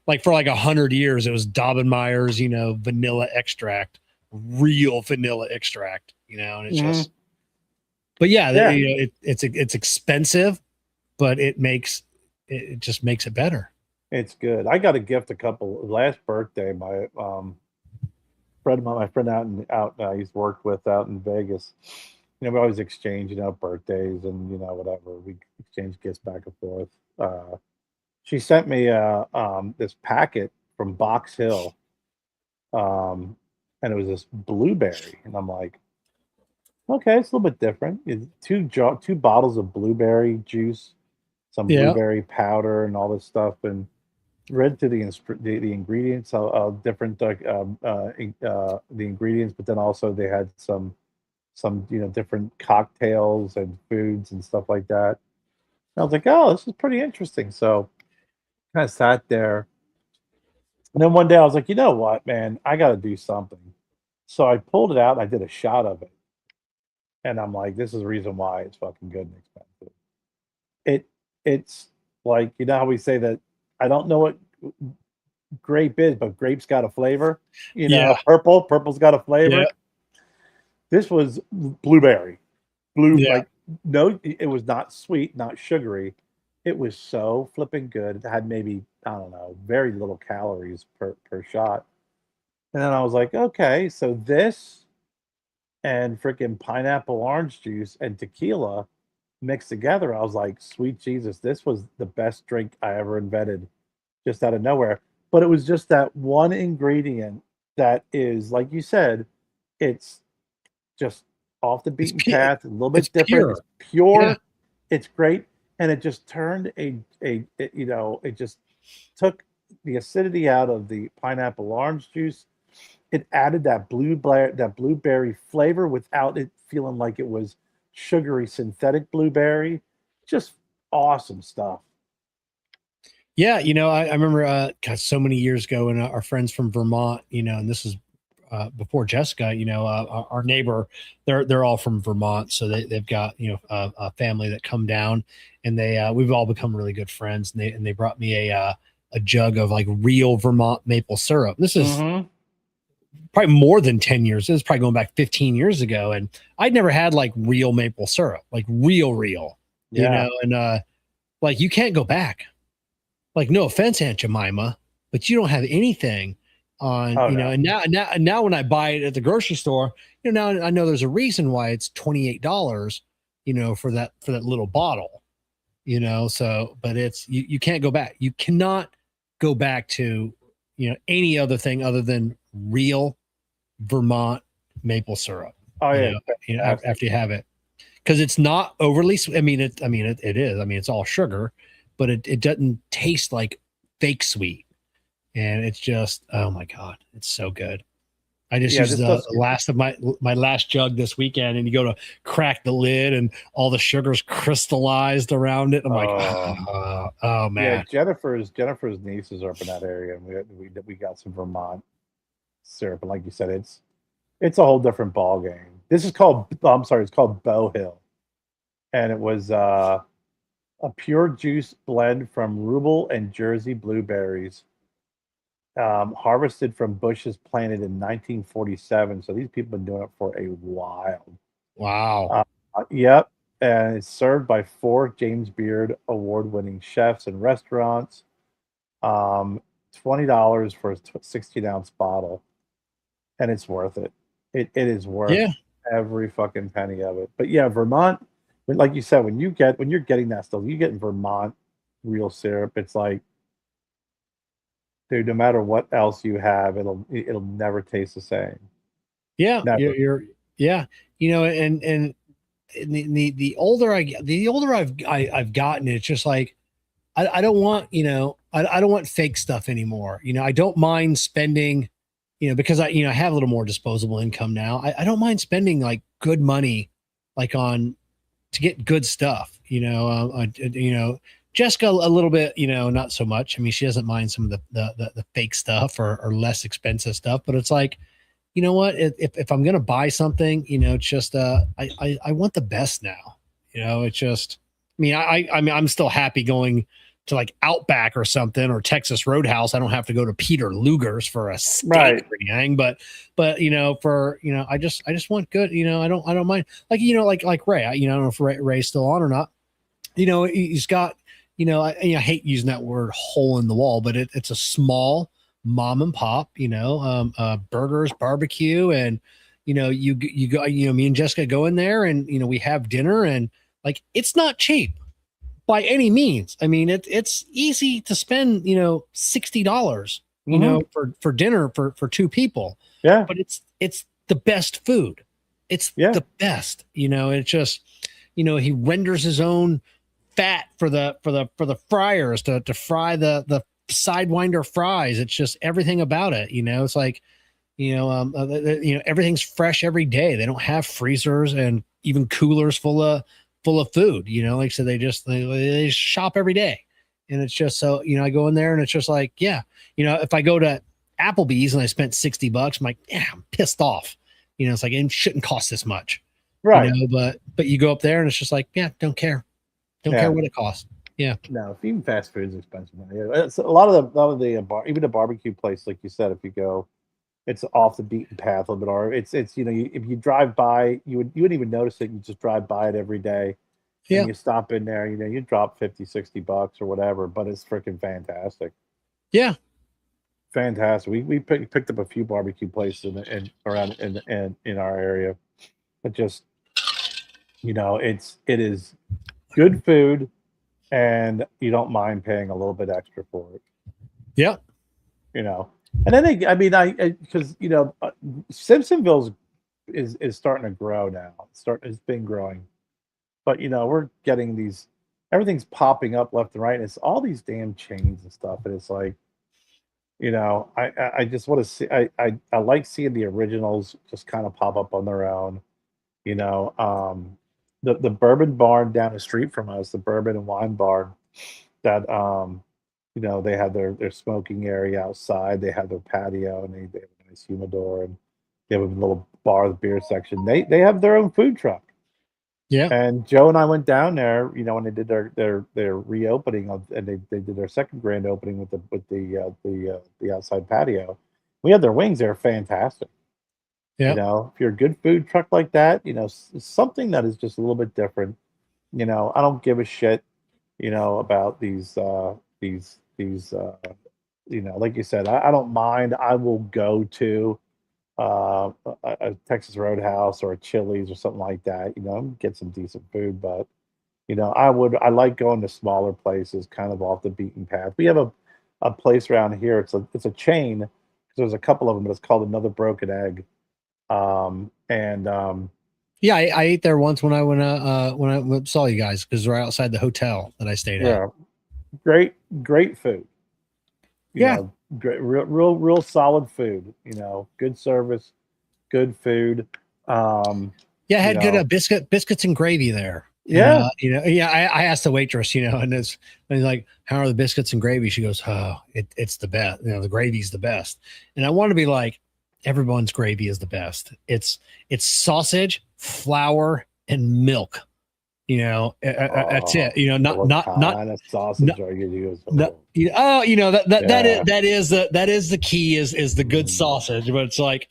like for like 100 years it was Daubenmayer's, you know, vanilla extract, real vanilla extract, you know, and it's just, but you know, it's expensive, but it just makes it better. It's good. I got a gift last birthday. My friend out I used to work with out in Vegas. You know, we always exchange, you know, birthdays and, you know, whatever. We exchange gifts back and forth. She sent me this packet from Box Hill. And it was this blueberry. And I'm like, okay, it's a little bit different. It's two bottles of blueberry juice, some blueberry powder and all this stuff, and read through the ingredients of different the ingredients, but then also they had some you know, different cocktails and foods and stuff like that. And I was like, oh, this is pretty interesting. So kind of sat there, and then one day I was like, you know what, man, I got to do something. So I pulled it out and I did a shot of it, and I'm like, this is the reason why it's fucking good and expensive. It's like, you know how we say that, I don't know what grape is, but grape's got a flavor. You know, purple's got a flavor. This was blueberry. Like, no, it was not sweet, not sugary. It was so flipping good. It had maybe, I don't know, very little calories per shot. And then I was like, okay, so this and freaking pineapple orange juice and tequila mixed together, I was like, sweet Jesus, this was the best drink I ever invented, just out of nowhere. But it was just that one ingredient that is, like you said, it's just off the beaten path, a little bit different. It's pure. It's great. And it just turned you know, it just took the acidity out of the pineapple orange juice. It added that blueberry flavor without it feeling like it was sugary synthetic blueberry. Just awesome stuff. Yeah, you know, I remember so many years ago, and our friends from Vermont, you know, and this is before Jessica, you know, our neighbor, they're all from Vermont, so they've got, you know, a family that come down, and we've all become really good friends, and they brought me a jug of like real Vermont maple syrup. This is probably more than 10 years. This is probably going back 15 years ago, and I'd never had like real maple syrup, like real, you know, and like you can't go back. Like, no offense, Aunt Jemima, but you don't have anything on, you know, and now when I buy it at the grocery store, you know, now I know there's a reason why it's $28, you know, for that little bottle, you know, so, but it's, you can't go back. You cannot go back to, you know, any other thing other than real Vermont maple syrup. You know, after you have it, because it's not overly, I mean, it is, I mean, it's all sugar, but it doesn't taste like fake sweet. And it's just, oh my God, it's so good. I just used the last of my last jug this weekend, and you go to crack the lid and all the sugar's crystallized around it. I'm like, oh man. Yeah, Jennifer's nieces are up in that area, and we got some Vermont syrup. And like you said, it's a whole different ball game. This is called, I'm sorry, it's called Bow Hill, and it was a pure juice blend from Rubel and Jersey blueberries, harvested from bushes planted in 1947. So these people have been doing it for a while. Wow. Yep. And it's served by 4 James Beard award-winning chefs and restaurants. $20 for a 16-ounce bottle, and it's worth it. It is worth every fucking penny of it. But yeah, Vermont, like you said, when you're getting that stuff, you get Vermont real syrup. It's like, dude, no matter what else you have, it'll never taste the same. Yeah, you're you know, and the older I've gotten, it's just like I don't want, you know, I don't want fake stuff anymore. You know, I don't mind spending, you know, because I have a little more disposable income now. I don't mind spending like good money, like to get good stuff, you know, Jessica a little bit, you know, not so much. I mean, she doesn't mind some of the fake stuff or less expensive stuff, but it's like, you know what, if I'm going to buy something, you know, it's just, I want the best now, you know, it's just, I mean, I mean, I'm still happy going to like Outback or something, or Texas Roadhouse. I don't have to go to Peter Luger's for a steak or anything, but you know, I just want good, you know, I don't mind, like, you know, like Ray, I don't know if Ray's still on or not, you know, he's got, you know, I hate using that word hole in the wall, but it's a small mom and pop, you know, burgers, barbecue, and, you know, you go, you know, me and Jessica go in there and, you know, we have dinner, and like, it's not cheap by any means. I mean, it's easy to spend, you know, $60, you know, for dinner for 2 people. Yeah. But it's the best food. It's the best, you know, it's just, you know, he renders his own fat for the fryers to fry the sidewinder fries. It's just everything about it, you know. It's like, you know, everything's fresh every day. They don't have freezers and even coolers full of food, you know. Like, so they just shop every day, and it's just, so, you know, I go in there and it's just like, yeah, you know, if I go to Applebee's and I spent $60, I'm like, yeah, I'm pissed off, you know. It's like, it shouldn't cost this much, right? You know, but you go up there and it's just like, yeah, don't care what it costs. Yeah. No, even fast food is expensive. It's a lot of the bar, even a barbecue place, like you said, if you go, it's off the beaten path a little bit. Or it's you know, if you drive by, you wouldn't even notice it. You just drive by it every day. Yeah. And you stop in there, you know, you drop $50-$60 or whatever, but it's freaking fantastic. Yeah. Fantastic. We picked up a few barbecue places around in our area, but just, you know, it is good food, and you don't mind paying a little bit extra for it. Yeah. You know, and then because, you know, Simpsonville's is starting to grow now. It's been growing, but, you know, we're getting everything's popping up left and right, and it's all these damn chains and stuff, and it's like, you know, I just want to see. I like seeing the originals just kind of pop up on their own. You know, the bourbon barn down the street from us, the bourbon and wine barn, that you know, they have their smoking area outside, they have their patio, and they have a nice humidor, and they have a little bar with beer section. They have their own food truck. Yeah. And Joe and I went down there, you know, when they did their reopening and they did their second grand opening with the outside patio. We had their wings. They're fantastic. Yeah. You know, if you're a good food truck like that, you know, something that is just a little bit different. You know, I don't give a shit, you know, about these you know, like you said, I don't mind. I will go to a Texas Roadhouse or a Chili's or something like that, you know, get some decent food. But, you know, I like going to smaller places, kind of off the beaten path. We have a place around here. It's a chain. There's a couple of them, but it's called Another Broken Egg. Yeah, I ate there once when I saw you guys, because we're outside the hotel that I stayed at. Great food. You Yeah. know, great, real solid food. You know, good service, good food. Yeah, I had good biscuits and gravy there. Yeah. And, I asked the waitress, you know, and it's like, how are the biscuits and gravy? She goes, oh, it's the best. You know, the gravy's the best. And I want to be like, everyone's gravy is the best. It's sausage, flour, and milk. That's it. What kind of sausage are you using? That is the key is the good sausage, but it's like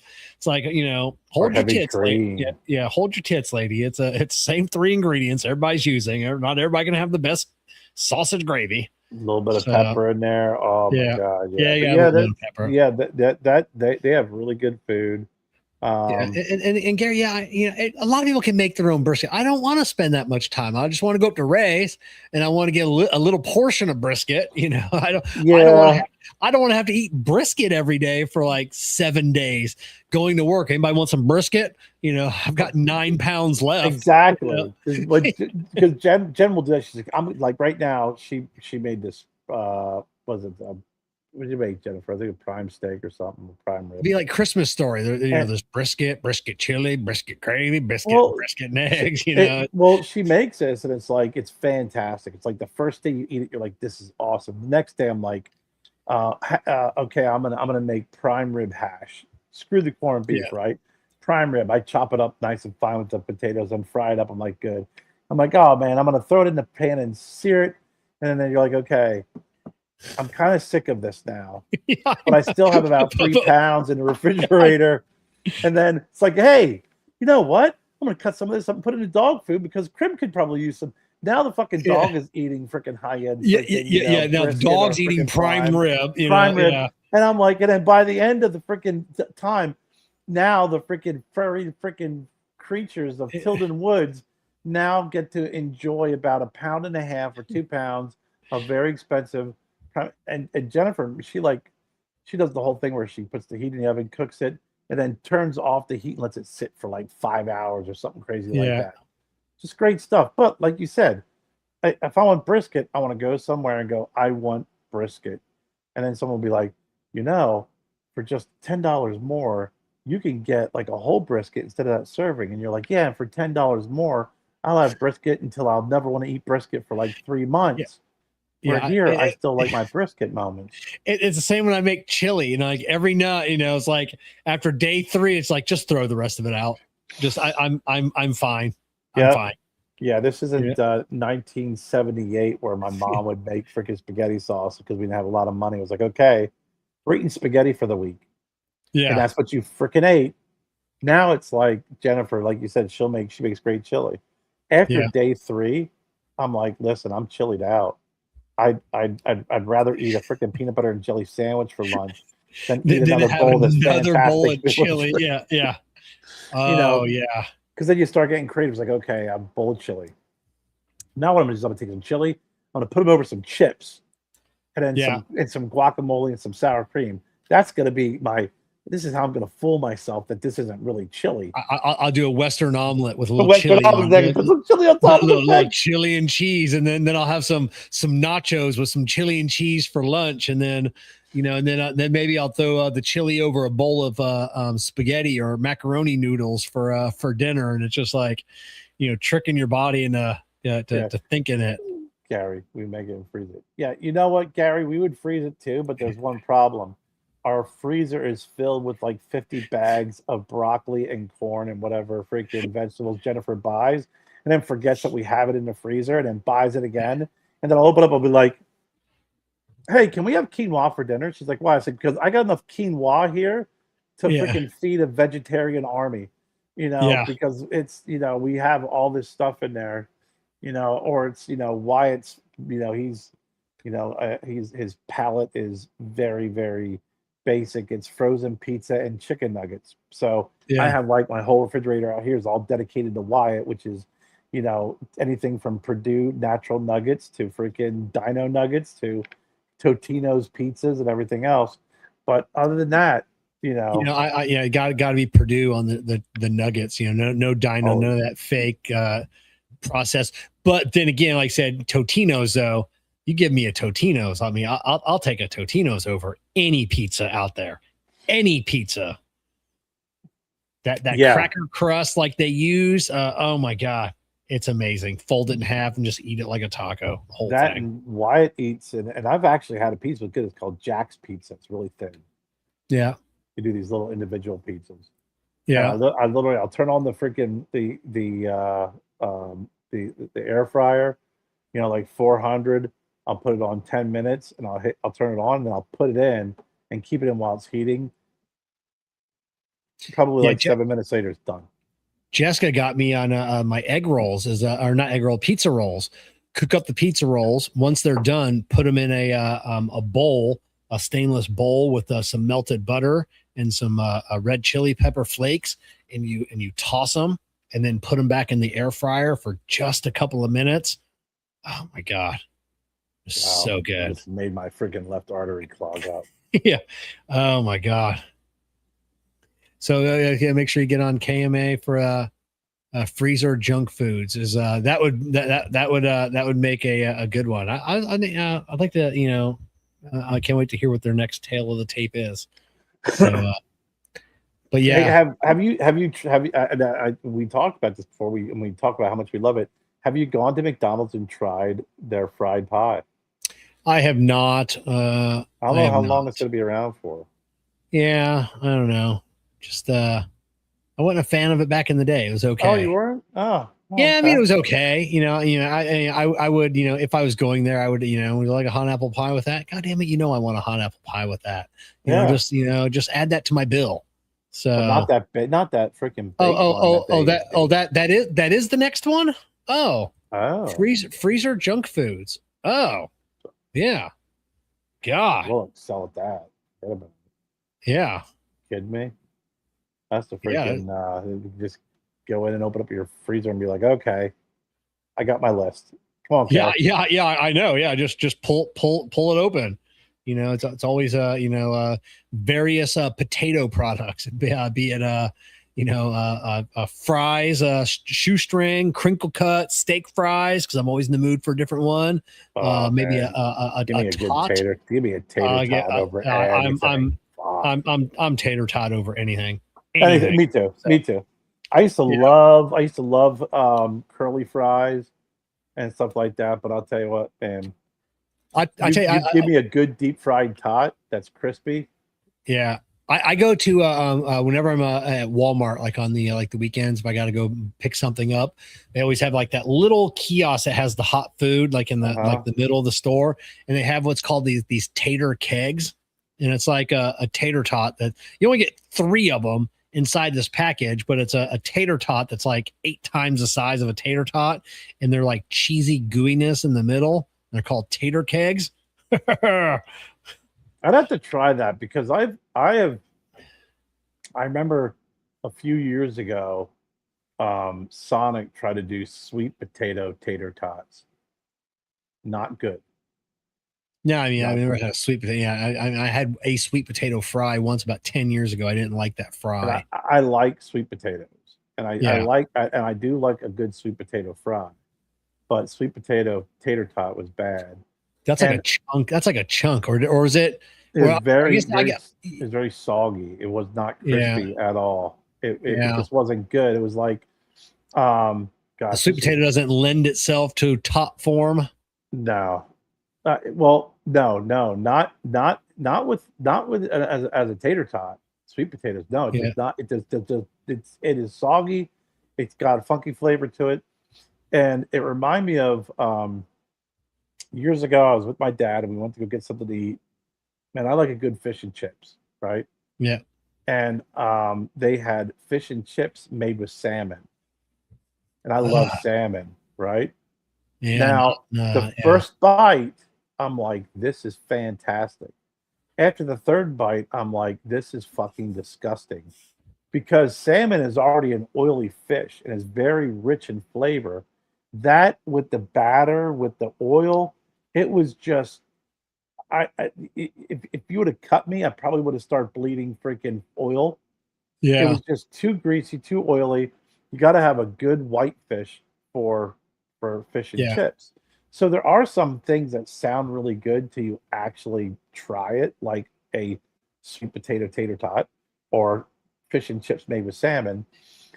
hold your tits, lady. Yeah, hold your tits, lady. It's same 3 ingredients everybody's using. Not everybody can have the best sausage gravy. A little bit of pepper in there. Oh my god! Pepper. They have really good food. And Gary, a lot of people can make their own brisket. I don't want to spend that much time. I just want to go up to Ray's and I want to get a little portion of brisket. I don't want to have to eat brisket every day for like 7 days going to work. Anybody want some brisket? I've got 9 pounds left. Exactly. Because Jen will do that. She's like, I'm like right now. She made this. What did you make, Jennifer? I think a prime steak or something. Prime rib. It'd be like Christmas story. There's brisket chili, brisket gravy, brisket and eggs. Well, she makes this, and it's fantastic. It's like the first day you eat it, you're like, this is awesome. The next day, I'm like, okay, I'm gonna make prime rib hash. Screw the corned beef, right? Prime rib. I chop it up nice and fine with the potatoes and fry it up. I'm like, good. I'm like, oh man, I'm gonna throw it in the pan and sear it, and then you're like, okay. I'm kind of sick of this now, but I still have about 3 pounds in the refrigerator. And then it's like, hey, you know what? I'm going to cut some of this up and put it in dog food because Krim could probably use some. Now the fucking dog is eating freaking high end. Now the dog's eating prime rib. And I'm like, and then by the end of the freaking time, now the freaking furry freaking creatures of Tilden Woods now get to enjoy about 1.5 pounds or 2 pounds of very expensive. And Jennifer, she does the whole thing where she puts the heat in the oven, cooks it, and then turns off the heat and lets it sit for like 5 hours or something crazy like that. Just great stuff. But like you said, if I want brisket, I want to go somewhere and go, I want brisket. And then someone will be like, for just $10 more, you can get like a whole brisket instead of that serving. And you're like, yeah, for $10 more, I'll have brisket until I'll never want to eat brisket for like 3 months. I still like my brisket moments. It's the same when I make chili, like every night, it's like after day 3, it's like, just throw the rest of it out. Just, I'm fine. I'm fine. Yeah. This isn't 1978 where my mom would make freaking spaghetti sauce because we didn't have a lot of money. It was like, okay, we're eating spaghetti for the week. Yeah. And that's what you freaking ate. Now it's like Jennifer, like you said, she makes great chili. After day 3, I'm like, listen, I'm chilied out. I'd rather eat a freaking peanut butter and jelly sandwich for lunch than eat another bowl of chili. Yeah. Oh, yeah. Because then you start getting creative. It's like, okay, a bowl of chili. Now what I'm going to do is I'm going to take some chili. I'm going to put them over some chips, and then some guacamole and some sour cream. That's going to be this is how I'm going to fool myself that this isn't really chili. I'll do a Western omelet with a little chili on it. Put some chili on top of it. Like chili and cheese, and then I'll have some nachos with some chili and cheese for lunch, and then then maybe I'll throw the chili over a bowl of spaghetti or macaroni noodles for dinner, and it's just like tricking your body into to thinking it. Gary, we make it and freeze it. Yeah, you know what, Gary, we would freeze it too, but there's one problem. Our freezer is filled with like 50 bags of broccoli and corn and whatever freaking vegetables Jennifer buys, and then forgets that we have it in the freezer and then buys it again. And then I'll open up, I'll be like, hey, can we have quinoa for dinner? She's like, why? I said, because I got enough quinoa here to freaking feed a vegetarian army, because it's, we have all this stuff in there, or it's, Wyatt's, his palate is very, very basic. It's frozen pizza and chicken nuggets. So I have like my whole refrigerator out here is all dedicated to Wyatt, which is, anything from Purdue natural nuggets to freaking Dino nuggets to Totino's pizzas and everything else. But other than that, I got to be Purdue on the nuggets. No Dino, none of that fake process. But then again, like I said, Totino's though. You give me a Totino's. I mean, I'll take a Totino's over any pizza out there. Any pizza. That cracker crust like they use. Oh my God. It's amazing. Fold it in half and just eat it like a taco. Whole that thing. And Wyatt eats, and I've actually had a pizza with good. It's called Jack's Pizza. It's really thin. Yeah. you do these little individual pizzas. Yeah. I literally, I'll turn on the freaking the air fryer, you know, like 400. I'll put it on 10 minutes, and I'll turn it on, and I'll put it in and keep it in while it's heating. Probably Yeah, like 7 minutes later, it's done. Jessica got me on my egg rolls, or not egg roll, pizza rolls. Cook up the pizza rolls. Once they're done, put them in a bowl, a stainless bowl with some melted butter and some red chili pepper flakes, and you toss them, and then put them back in the air fryer for just a couple of minutes. Oh my god, Wow, so good! Just made my freaking left artery clog up. Yeah. Oh my god. So make sure you get on KMA for freezer junk foods. Is that would make a good one. I'd like to, you know, I can't wait to hear what their next tale of the tape is. So, but yeah, Hey, we talked about this before. We talked about how much we love it. Have you gone to McDonald's and tried their fried pie? I have not. I don't know how long it's going to be around for. Yeah, I don't know. Just I wasn't a fan of it back in the day. It was okay. Oh, you weren't? Oh, yeah. I mean, it was okay. You know. I would, you know, if I was going there, I would, you know, would you like a hot apple pie with that? God damn it, you know, I want a hot apple pie with that. You know, just add that to my bill. So but not that freaking. That is the next one. Oh, freezer junk foods. Oh, yeah. God, we'll sell it that. Yeah. Kidding me? That's the freaking. Just go in and open up your freezer and be like, okay, I got my list. Come on, Kerr. Yeah. I know. Yeah, just pull it open. You know, it's always various potato products, be it fries, shoestring, crinkle cut, steak fries, because I'm always in the mood for a different one. Maybe a tot. Give me a tater tot over anything. I'm tater tot over anything. Me too. So. Me too. I used to love curly fries and stuff like that. But I'll tell you what, man. Give me a good deep fried tot that's crispy. Yeah. I go to whenever I'm at Walmart, like on the weekends, if I got to go pick something up, they always have like that little kiosk that has the hot food, like in the middle of the store, and they have what's called these tater kegs, and it's like a tater tot that you only get 3 of them inside this package, but it's a tater tot that's like 8 times the size of a tater tot, and they're like cheesy gooiness in the middle. They're called tater kegs. I'd have to try that because I remember a few years ago, Sonic tried to do sweet potato tater tots. Not good. Yeah, I mean, I've never had a sweet potato. Yeah, I had a sweet potato fry once about 10 years ago. I didn't like that fry. I like sweet potatoes, and I do like a good sweet potato fry, but sweet potato tater tot was bad. That's like a chunk. That's like a chunk, or is it? It was very soggy. It was not crispy at all. It just wasn't good. It was like, the sweet potato doesn't lend itself to top form. No, not with as a tater tot. Sweet potatoes, no, it does not. It is soggy. It's got a funky flavor to it, and it reminded me of years ago. I was with my dad, and we went to go get something to eat. Man, I like a good fish and chips, right? Yeah. And they had fish and chips made with salmon, and I love salmon, right? Yeah. Now, first bite, I'm like, this is fantastic. After the third bite, I'm like, this is fucking disgusting. Because salmon is already an oily fish and is very rich in flavor. That with the batter, with the oil, it was just, if you would have cut me, I probably would have started bleeding freaking oil. Yeah. It was just too greasy, too oily. You got to have a good white fish for fish and chips. So there are some things that sound really good till you actually try it, like a sweet potato tater tot or fish and chips made with salmon.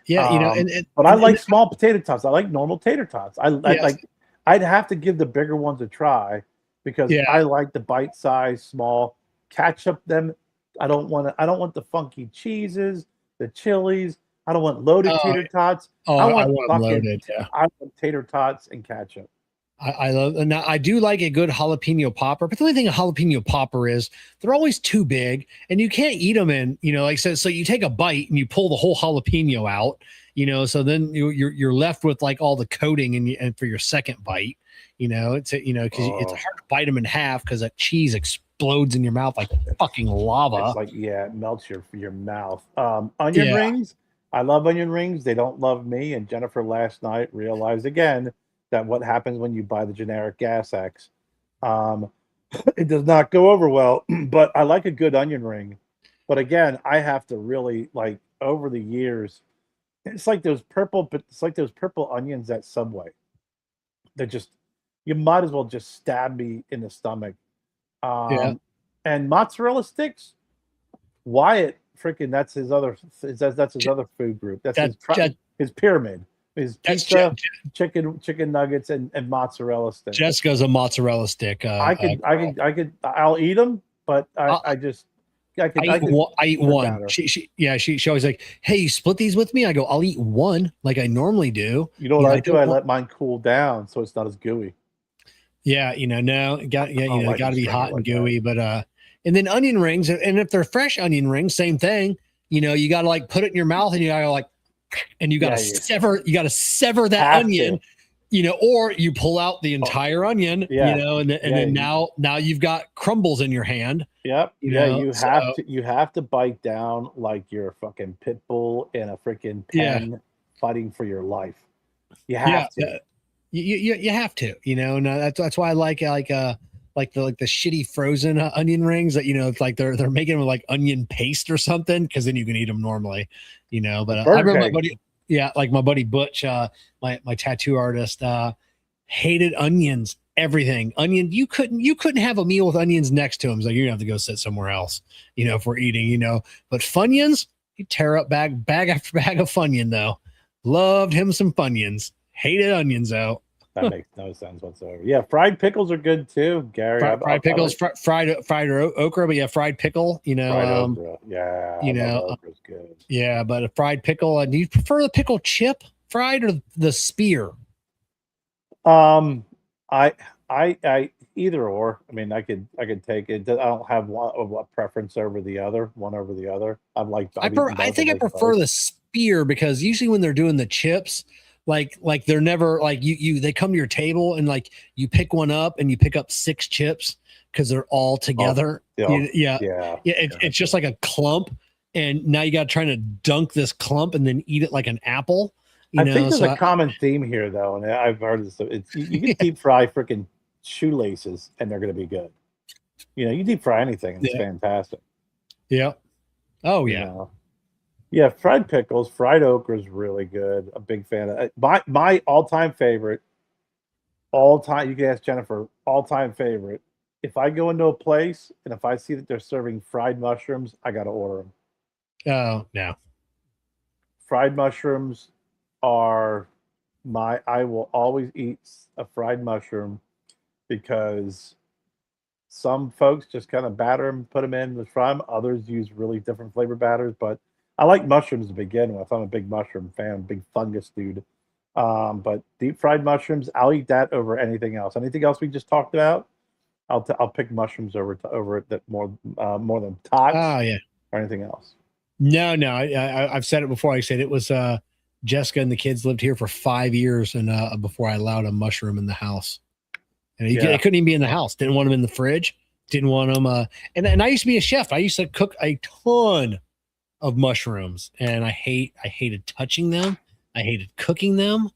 Yeah, but I like small potato tots. I like normal tater tots. I'd have to give the bigger ones a try because I like the bite size, small. Ketchup them I don't want the funky cheeses, the chilies. I don't want loaded tater tots. I I want want them loaded. Yeah. I want tater tots and ketchup. I love, and I do like a good jalapeno popper, but the only thing a jalapeno popper is they're always too big and you can't eat them in, like I said, so you take a bite and you pull the whole jalapeno out, so then you're left with like all the coating and for your second bite, it's because it's hard to bite them in half because that cheese explodes in your mouth like fucking lava. It's like, it melts your mouth. Onion rings. I love onion rings. They don't love me. And Jennifer last night realized again that what happens when you buy the generic Gas X, it does not go over well. But I like a good onion ring. But again, I have to really like over the years. It's like those purple onions at Subway. That just you might as well just stab me in the stomach. And mozzarella sticks. Wyatt, freaking, that's his other food group. That's his pyramid. Is pizza, chicken nuggets, and mozzarella sticks. Jessica's a mozzarella stick. I'll eat them, but I eat one. She always like, hey, you split these with me? I go, I'll eat one like I normally do. You know what I do? I let mine cool down so it's not as gooey. Yeah, it got to be hot and gooey, but and then onion rings, and if they're fresh onion rings, same thing. You got to like put it in your mouth, and you got to like. And you got to sever that onion, or you pull out the entire onion, and then now you've got crumbles in your hand. Yep. You have to bite down like you're a fucking pit bull in a freaking pen fighting for your life. You have to. You have to, and that's why I like the shitty frozen onion rings that, it's like they're making them with like onion paste or something. Cause then you can eat them normally, but I remember my buddy Butch, my tattoo artist, hated onions, everything onion. You couldn't have a meal with onions next to him. He's like, you're gonna have to go sit somewhere else, if we're eating, but Funyuns, he'd tear up bag after bag of Funyun though. Loved him some Funyuns, hated onions out. That makes no sense whatsoever. Yeah, fried pickles are good too, Gary. Fried pickles, fried okra, but fried pickle. Fried okra. Yeah, okra's good. Yeah, but a fried pickle. Do you prefer the pickle chip fried or the spear? I either or. I mean, I could take it. I don't have one preference over the other. One over the other. I think I prefer the spear because usually when they're doing the chips. Like they're never like they come to your table and like you pick one up and you pick up 6 chips because they're all together. It's just like a clump, and now you got trying to dunk this clump and then eat it like an apple. I think there's a common theme here though, and I've heard this. You can deep fry freaking shoelaces and they're going to be good. You deep fry anything and it's fantastic. Yeah. Oh yeah. Yeah, fried pickles, fried okra is really good. A big fan of it. My all-time favorite, you can ask Jennifer, all-time favorite. If I go into a place and if I see that they're serving fried mushrooms, I got to order them. Oh, no. Fried mushrooms are I will always eat a fried mushroom because some folks just kind of batter them, put them in, fry them. Others use really different flavor batters, but I like mushrooms to begin with. I'm a big mushroom fan, big fungus dude. But deep fried mushrooms, I'll eat that over anything else. Anything else we just talked about, I'll pick mushrooms over it that more than tots. Oh yeah, or anything else. No, I've said it before. I said it was Jessica and the kids lived here for 5 years, and before I allowed a mushroom in the house, and they couldn't even be in the house. Didn't want them in the fridge. Didn't want them. And I used to be a chef. I used to cook a ton of mushrooms, and I hated touching them. I hated cooking them.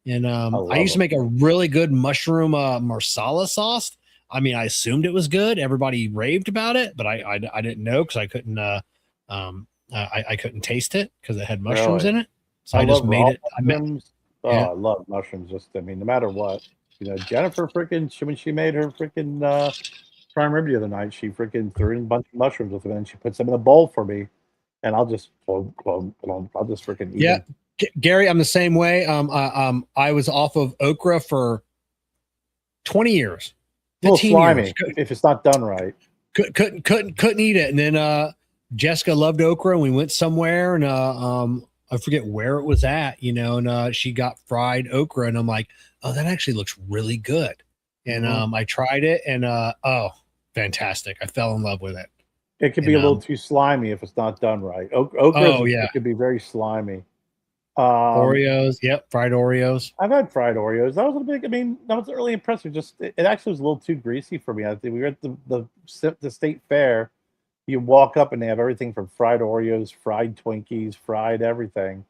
And I used to make a really good mushroom marsala sauce. I mean, I assumed it was good. Everybody raved about it, but I didn't know because I couldn't I couldn't taste it because it had mushrooms in it. So I just made it. I love mushrooms. No matter what, Jennifer when she made her prime rib the other night, she threw in a bunch of mushrooms with them, and she puts them in a bowl for me. And I'll just freaking eat them. Gary, I'm the same way. I was off of okra for 20 years. A little slimy if it's not done right. couldn't eat it. And then Jessica loved okra, and we went somewhere, and I forget where it was at, and she got fried okra, and I'm like, oh, that actually looks really good. And I tried it, and oh, fantastic! I fell in love with it. It can be a little too slimy if it's not done right. Okra, it could be very slimy. Oreos, fried Oreos. I've had fried Oreos. That wasn't really impressive. Just it actually was a little too greasy for me. I think we were at the state fair. You walk up and they have everything from fried Oreos, fried Twinkies, fried everything.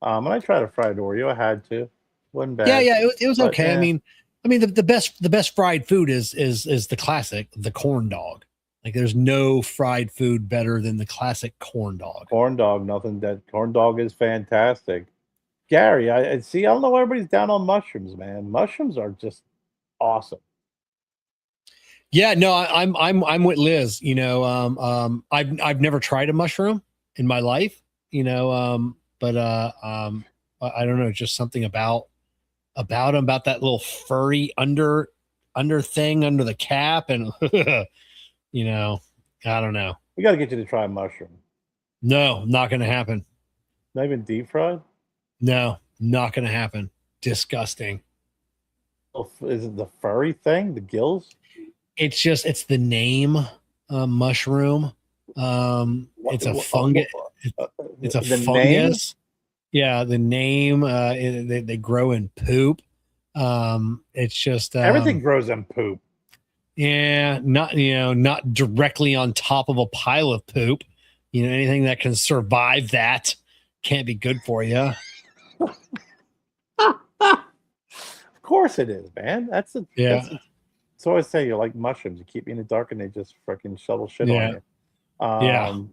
When I tried a fried Oreo, I had to. Wasn't bad. Yeah, it was okay. I mean, the best fried food is the classic, the corn dog. Like, there's no fried food better than the classic corn dog. Corn dog, corn dog is fantastic. Gary, I see. I don't know why everybody's down on mushrooms, man. Mushrooms are just awesome. Yeah, no, I'm with Liz. I've never tried a mushroom in my life. But I don't know, just something about them, about that little furry under thing under the cap, and I don't know. We got to get you to try a mushroom. No, not going to happen. Not even deep fried? No, not going to happen. Disgusting. Is it the furry thing? The gills? It's the name, mushroom. It's a fungus. It's a fungus. Name? Yeah, the name. They grow in poop. It's just everything grows in poop. Yeah, not directly on top of a pile of poop. Anything that can survive that can't be good for you. Of course it is, man. So I say you're like mushrooms. You keep me in the dark and they just freaking shovel shit on you. I'm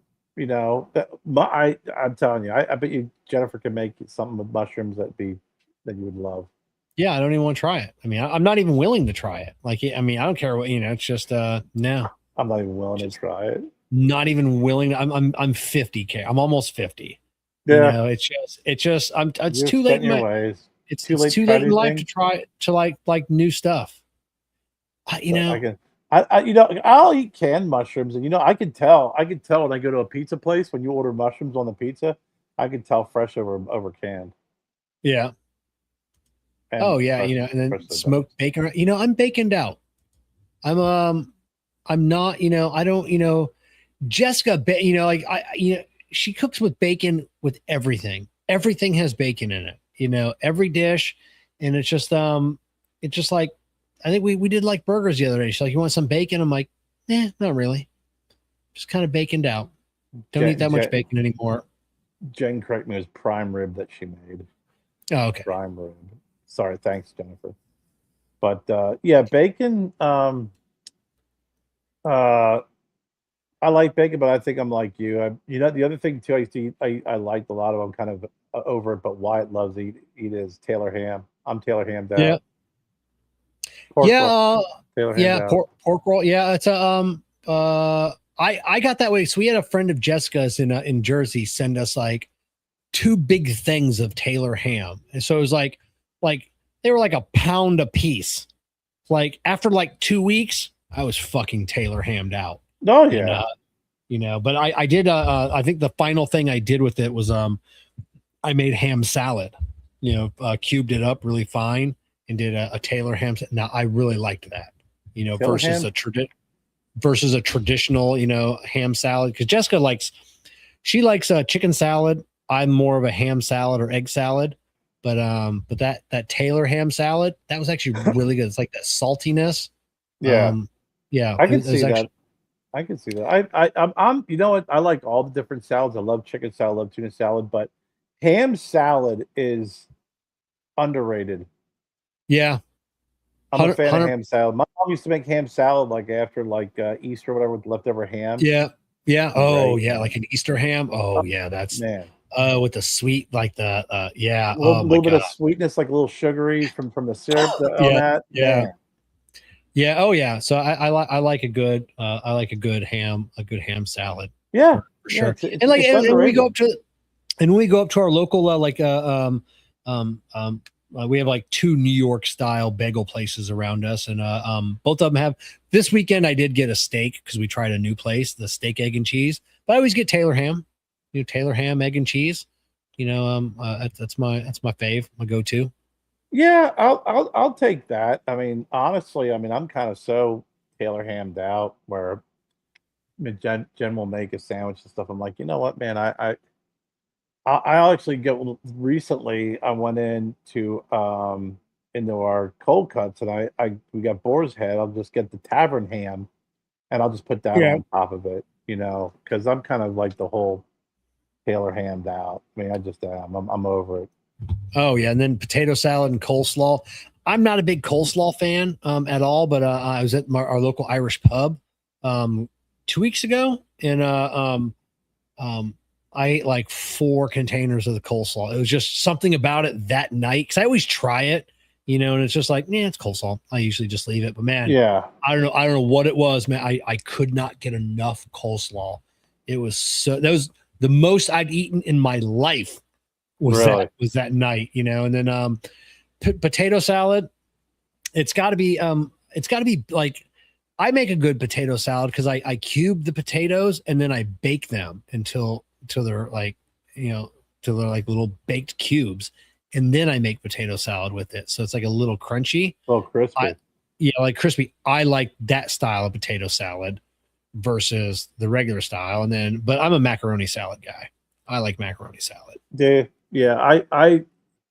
telling you, I bet you Jennifer can make something with mushrooms that you would love. Yeah, I don't even want to try it. I mean, I'm not even willing to try it. Like, I don't care what, it's just no. I'm not even willing to try it. Not even willing. I'm 50. I'm almost 50. Yeah. It's too late. It's too late in life to try to like new stuff. I'll eat canned mushrooms, and I can tell when I go to a pizza place, when you order mushrooms on the pizza, I can tell fresh over canned. Yeah. And and then smoked bacon. I'm baconed out. I'm not. I don't. Jessica, she cooks with bacon with everything. Everything has bacon in it. Every dish, and it's just like, I think we did like burgers the other day. She's like, you want some bacon? I'm like, not really. Just kind of baconed out. Don't eat that much bacon anymore. Jen, correct me, it was prime rib that she made. Oh, okay. Prime rib. Sorry, thanks, Jennifer. But bacon. I like bacon, but I think I'm like you. The other thing too, I used to eat. I liked a lot of them, kind of over it. But Wyatt loves to eat is Taylor ham. I'm Taylor ham down. Yeah. Pork roll. Pork roll. Yeah, it's I got that way. So we had a friend of Jessica's in Jersey send us like 2 big things of Taylor ham, and so it was like they were like a pound a piece. Like after like 2 weeks, I was fucking Taylor hammed out. Oh yeah. And, but I did. I think the final thing I did with it was I made ham salad. Cubed it up really fine and did a Taylor ham. Now I really liked that. Versus a traditional ham salad, because Jessica likes chicken salad. I'm more of a ham salad or egg salad, but that Taylor ham salad, that was actually really good. It's like that saltiness. Yeah. I can see that. I can see that. I'm you know what? I like all the different salads. I love chicken salad, I love tuna salad, but ham salad is underrated. Yeah. I'm a fan of ham salad. My mom used to make ham salad like after Easter or whatever with leftover ham. Yeah. Yeah. Oh, yeah. Like an Easter ham. Oh, yeah. That's man. With the sweet, like the a little bit of sweetness, like a little sugary from the syrup on that. Yeah. Man. Yeah. Oh yeah. So I like a good ham salad. Yeah, for sure. And when we go up to our local we have like 2 New York style bagel places around us, and both of them have. This weekend I did get a steak because we tried a new place, the steak, egg, and cheese. But I always get Taylor ham, Taylor ham, egg, and cheese. That's my fave, my go-to. Yeah, I'll take that. I mean, honestly, I mean, I'm kind of so Taylor hammed out where Jen will make a sandwich and stuff. I'm like, you know what, man, I actually get recently. I went into our cold cuts, and we got boar's head. I'll just get the tavern ham, and I'll just put that Yeah. on top of it, because I'm kind of like the whole Taylor hammed out. I mean, I just am. I'm over it. Oh yeah, and then potato salad and coleslaw. I'm not a big coleslaw fan at all, but I was at our local Irish pub 2 weeks ago, and I ate like 4 containers of the coleslaw. It was just something about it that night, because I always try it, and it's just like, it's coleslaw. I usually just leave it, but man, Yeah, I don't know what it was, man. I could not get enough coleslaw. It was that was the most I'd eaten in my life. Really? Was that night, and then potato salad. It's got to be like, I make a good potato salad because I cube the potatoes and then I bake them until they're like, till they're like little baked cubes, and then I make potato salad with it, so it's like a little crunchy, a little crispy. Like crispy. I like that style of potato salad versus the regular style, but I'm a macaroni salad guy. I like macaroni salad. Yeah,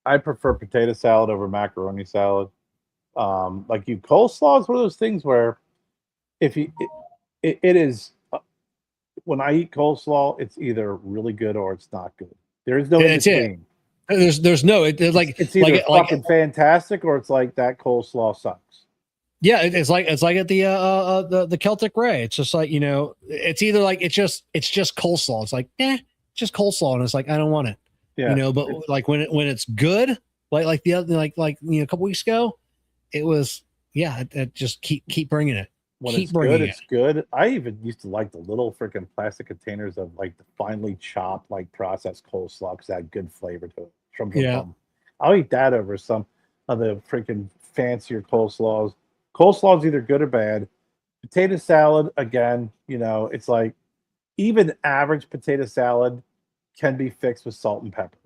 I prefer potato salad over macaroni salad. Like coleslaw is one of those things where if you it is when I eat coleslaw, it's either really good or it's not good. There is no in between. There's no it's like it's either fucking fantastic or it's like that coleslaw sucks. Yeah, it's like at the Celtic Ray. It's just like, it's either like it's just coleslaw. It's like, just coleslaw, and it's like, I don't want it. Yeah. But like when it's good, like the other a couple weeks ago, it was just keep bringing it. When it's good, it's good. I even used to like the little freaking plastic containers of like the finely chopped, like processed coleslaw because that had good flavor to it. I'll eat that over some of the freaking fancier coleslaws. Coleslaw is either good or bad. Potato salad, again, it's like even average potato salad can be fixed with salt and pepper.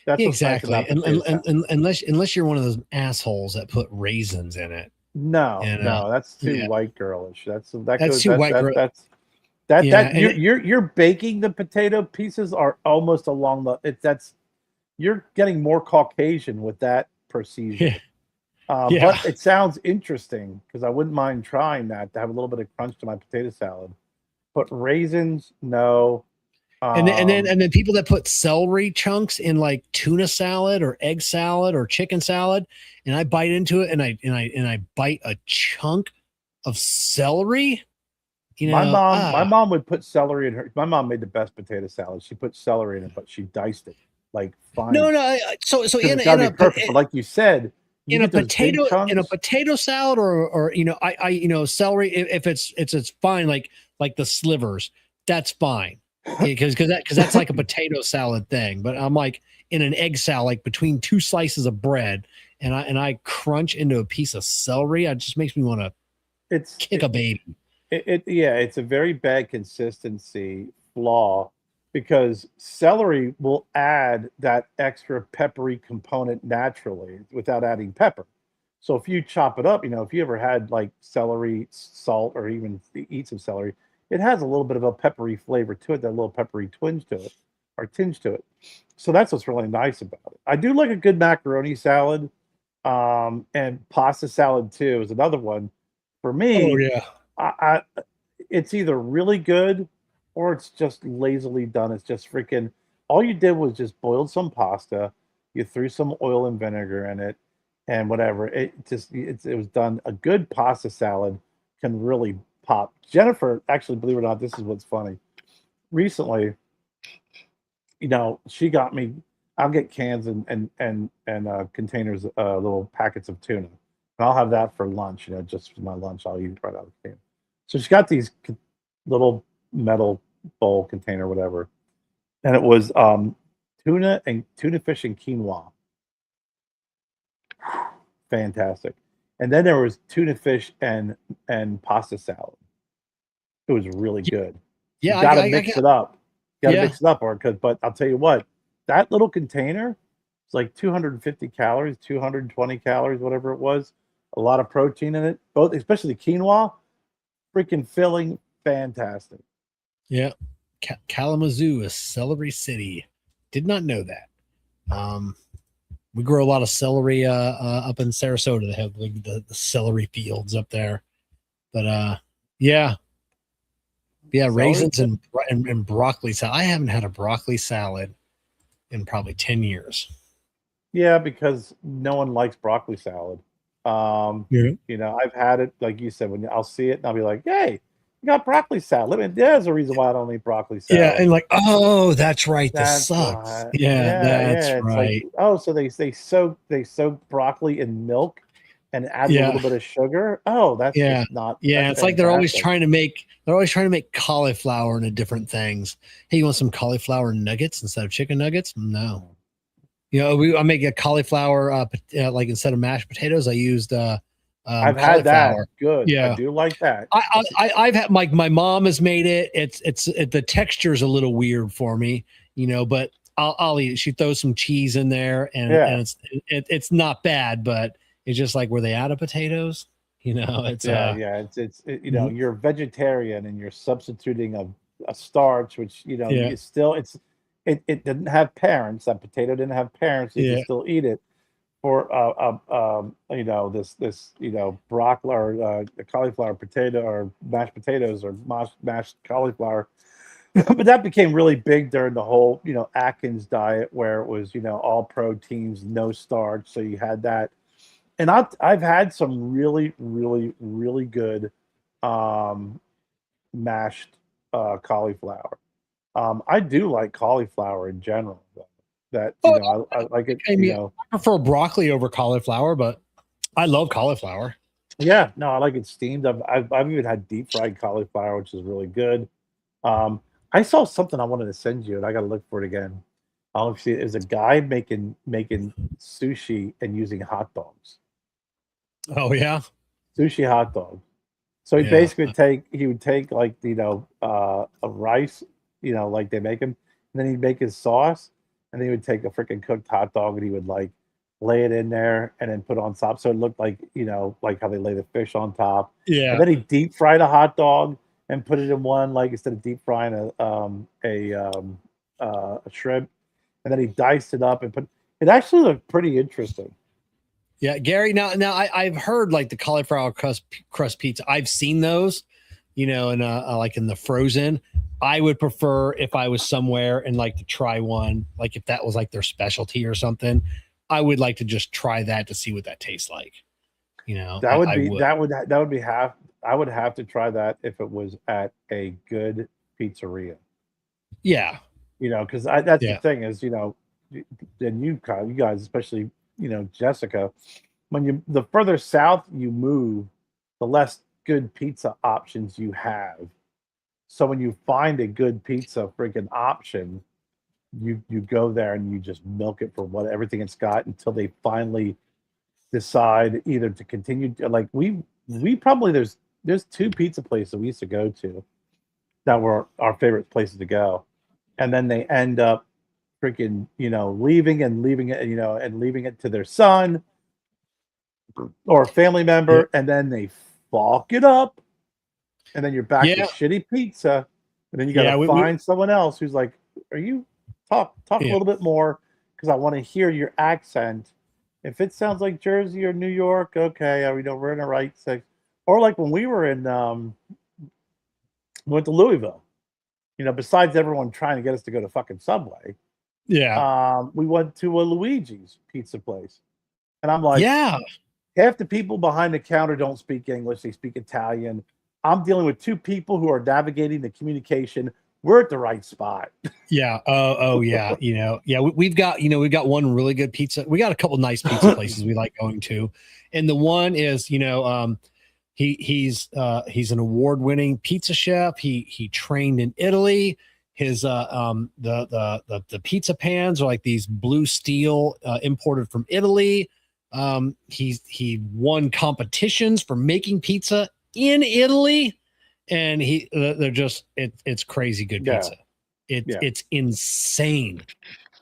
That's exactly. And unless you're one of those assholes that put raisins in it. No, that's too white girlish. You're baking the potato pieces are almost along you're getting more Caucasian with that procedure. But it sounds interesting because I wouldn't mind trying that to have a little bit of crunch to my potato salad. But raisins, no. And then people that put celery chunks in like tuna salad or egg salad or chicken salad, and I bite into it and I bite a chunk of celery. My mom would put celery in her. My mom made the best potato salad. She put celery in it, but she diced it like fine. No. So in a perfect. But like you said, in a potato salad or I celery, if it's fine, like the slivers, that's fine. Because that's like a potato salad thing, but I'm like in an egg salad, like between 2 slices of bread, and I crunch into a piece of celery. It just makes me want to kick a baby. It's a very bad consistency flaw because celery will add that extra peppery component naturally without adding pepper. So if you chop it up, if you ever had like celery salt or even eat some celery, it has a little bit of a peppery flavor to it, that little peppery tinge to it. So that's what's really nice about it. I do like a good macaroni salad, and pasta salad too is another one. For me, oh yeah, it's either really good or it's just lazily done. It's just freaking. All you did was just boiled some pasta, you threw some oil and vinegar in it, and whatever. It was done. A good pasta salad can really pop. Jennifer, actually, believe it or not, this is what's funny. Recently, she got me. I'll get cans and containers, little packets of tuna, and I'll have that for lunch. Just for my lunch, I'll eat it right out of the can. So she got these little metal bowl container, whatever, and it was tuna fish and quinoa. fantastic. And then there was tuna fish and pasta salad. It was really good. Yeah, you gotta mix it up. You gotta Yeah. mix it up, but I'll tell you what, that little container is like 250 calories, 220 calories, whatever it was. A lot of protein in it, both especially quinoa, freaking filling, fantastic. Yeah. Kalamazoo is celery city. Did not know that. We grow a lot of celery up in Sarasota. They have the celery fields up there. But yeah, celery? Raisins and broccoli salad. I haven't had a broccoli salad in probably 10 years. Yeah, because no one likes broccoli salad. You know, I've had it, like you said, when I'll see it and I'll be like, hey, you got broccoli salad. There's a reason why I don't eat broccoli salad. Yeah, and like, oh, that's right. This sucks. Why. Yeah, that's it's right. Like, oh, so they soak broccoli in milk and add a little bit of sugar. Oh, that's just not. Yeah, it's like they're always trying to make cauliflower into different things. Hey, you want some cauliflower nuggets instead of chicken nuggets? No. You know, I make a cauliflower like instead of mashed potatoes, I used I've had that. Good. Yeah, I do like that. I've had my mom has made it. It's the texture is a little weird for me, you know, but I'll eat it. She throws some cheese in there, and it's not bad, but it's just like, were they out of potatoes? You know, it's you know, you're vegetarian and you're substituting a starch, which, you know, it didn't have parents. That potato didn't have parents. You can still eat it. For you know, this you know, broccoli or cauliflower potato or mashed potatoes or mashed cauliflower. But that became really big during the whole, you know, Atkins diet, where it was, you know, all proteins, no starch. So you had that. And I've had some really, really, really good mashed cauliflower. I do like cauliflower in general, though. That, you know, I like it. You know, I prefer broccoli over cauliflower, but I love cauliflower. Yeah, no, I like it steamed. I've even had deep fried cauliflower, which is really good. I saw something I wanted to send you, and I got to look for it again. I'll see. There's a guy making sushi and using hot dogs. Oh yeah, sushi hot dog. So he basically would take like, you know, a rice, you know, like they make him, and then he'd make his sauce. And then he would take a freaking cooked hot dog and he would like lay it in there and then put it on top. So it looked like, you know, like how they lay the fish on top. Yeah. And then he deep fried a hot dog and put it in one, like instead of deep frying a shrimp. And then he diced it up and put it. Actually looked pretty interesting. Yeah, Gary. Now I've heard like the cauliflower crust pizza. I've seen those, you know, and like in the frozen. I would prefer, if I was somewhere and like to try one, like if that was like their specialty or something, I would like to just try that to see what that tastes like. You know, I would have to try that if it was at a good pizzeria. Yeah. You know, because that's the thing is, you know, and you guys, especially, you know, Jessica, the further south you move, the less good pizza options you have. So when you find a good pizza freaking option, you go there and you just milk it for everything it's got until they finally decide either to continue. Like we probably there's two pizza places we used to go to that were our favorite places to go, and then they end up freaking, you know, leaving it, you know, and leaving it to their son or a family member, and then they fuck it up. And then you're back to shitty pizza, and then you got to find someone else who's like, "Are you talk a little bit more because I want to hear your accent. If it sounds like Jersey or New York, okay, we know we're in the right section." Or like when we were in, went to Louisville, you know, besides everyone trying to get us to go to fucking Subway, we went to a Luigi's pizza place, and I'm like, half the people behind the counter don't speak English; they speak Italian. I'm dealing with two people who are navigating the communication. We're at the right spot. Yeah. Oh yeah. You know, we've got one really good pizza. We got a couple nice pizza places we like going to. And the one is, you know, he's an award-winning pizza chef. He trained in Italy. His the pizza pans are like these blue steel imported from Italy. He won competitions for making pizza in Italy, and it's crazy good pizza. It's insane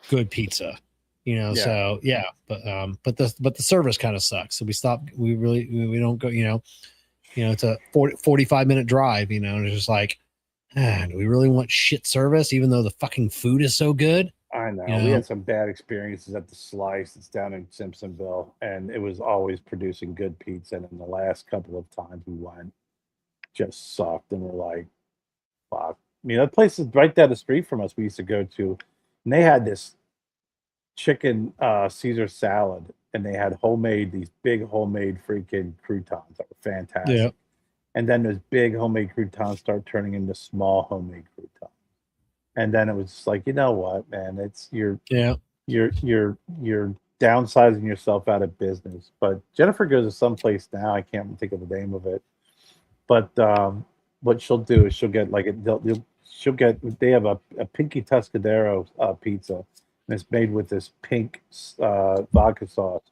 good pizza. So yeah, but the service kind of sucks. So we don't go, it's a 45-minute drive, and it's just like, do we really want shit service even though the fucking food is so good? I know. We had some bad experiences at the Slice. It's down in Simpsonville, and it was always producing good pizza. And in the last couple of times we went, just sucked. And we're like, fuck. That place is right down the street from us. We used to go to, and they had this chicken Caesar salad, and they had these big homemade freaking croutons that were fantastic. Yeah. And then those big homemade croutons start turning into small homemade croutons. And then it was just like, you know what, man, it's you're downsizing yourself out of business. But Jennifer goes to someplace now, I can't think of the name of it. But what she'll do is she'll get they have a Pinky Tuscadero pizza, and it's made with this pink vodka sauce.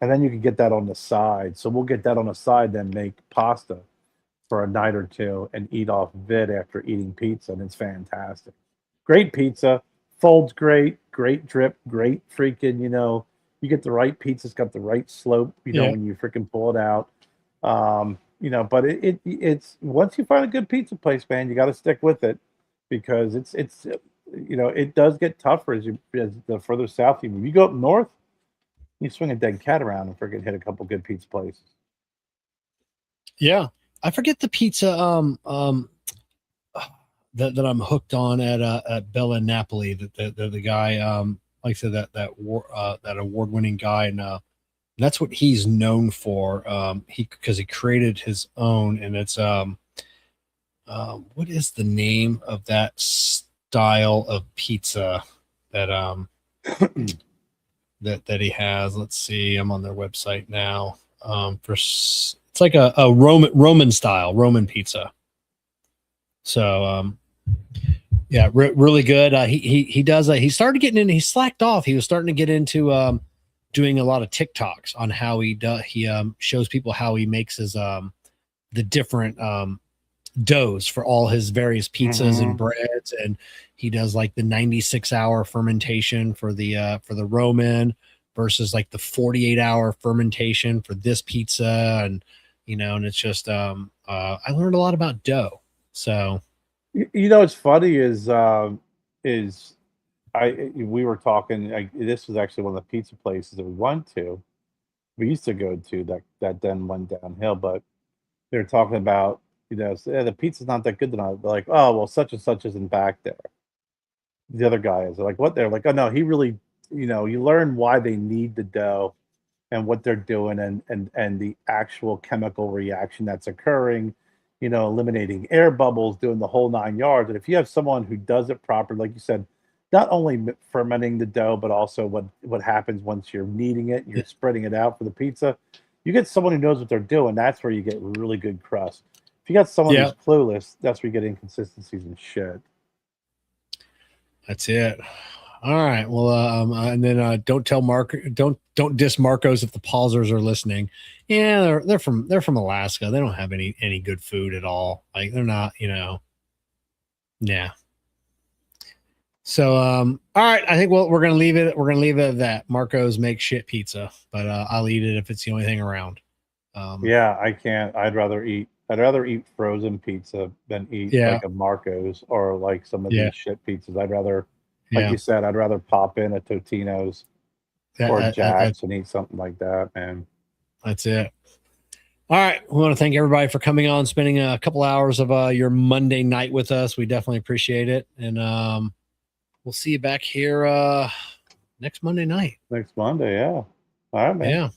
And then you can get that on the side. So we'll get that on the side, then make pasta for a night or two and eat off of it after eating pizza, and it's fantastic. Great pizza, folds great drip, great freaking, you get the right pizza, it's got the right slope, when you freaking pull it out. But it's once you find a good pizza place, man, you got to stick with it, because it's it does get tougher as the further south you move. You go up north, you swing a dead cat around and freaking hit a couple good pizza places. Yeah. I forget the pizza that I'm hooked on at Bella Napoli. The guy, like I said, that award-winning guy, and that's what he's known for. Because he created his own, and it's what is the name of that style of pizza that that he has? Let's see. I'm on their website now. It's like a Roman style Roman pizza. So really good. He does. He started getting in. He slacked off. He was starting to get into doing a lot of TikToks on how he shows people how he makes his the different doughs for all his various pizzas and breads, and he does like the 96-hour fermentation for the Roman versus like the 48-hour fermentation for this pizza, and and it's just I learned a lot about dough. So what's funny is we were talking, this was actually one of the pizza places that we used to go to that then went downhill, but they were talking about the pizza's not that good tonight. They're like, oh well, such and such isn't back there. The other guy is. They're like, what? They're like, oh no, he really, you learn why they need the dough and what they're doing, and the actual chemical reaction that's occurring, eliminating air bubbles, doing the whole 9 yards. And if you have someone who does it properly, like you said, not only fermenting the dough, but also what happens once you're kneading it and you're spreading it out for the pizza, you get someone who knows what they're doing. That's where you get really good crust. If you got someone who's clueless, that's where you get inconsistencies and shit. That's it. All right. Well, and then don't tell don't diss Marcos if the pausers are listening. Yeah, they're from Alaska. They don't have any good food at all. Like they're not, yeah. So all right, I think we're gonna leave it. We're gonna leave it at that. Marcos makes shit pizza, but I'll eat it if it's the only thing around. Yeah, I can't. I'd rather eat frozen pizza than eat like a Marcos or like some of these shit pizzas. I'd rather, like you said, I'd rather pop in a Totino's or Jack's and eat something like that, man. That's it. All right. We want to thank everybody for coming on, spending a couple hours of your Monday night with us. We definitely appreciate it. And we'll see you back here next Monday night. Next Monday, yeah. All right, man. Yeah.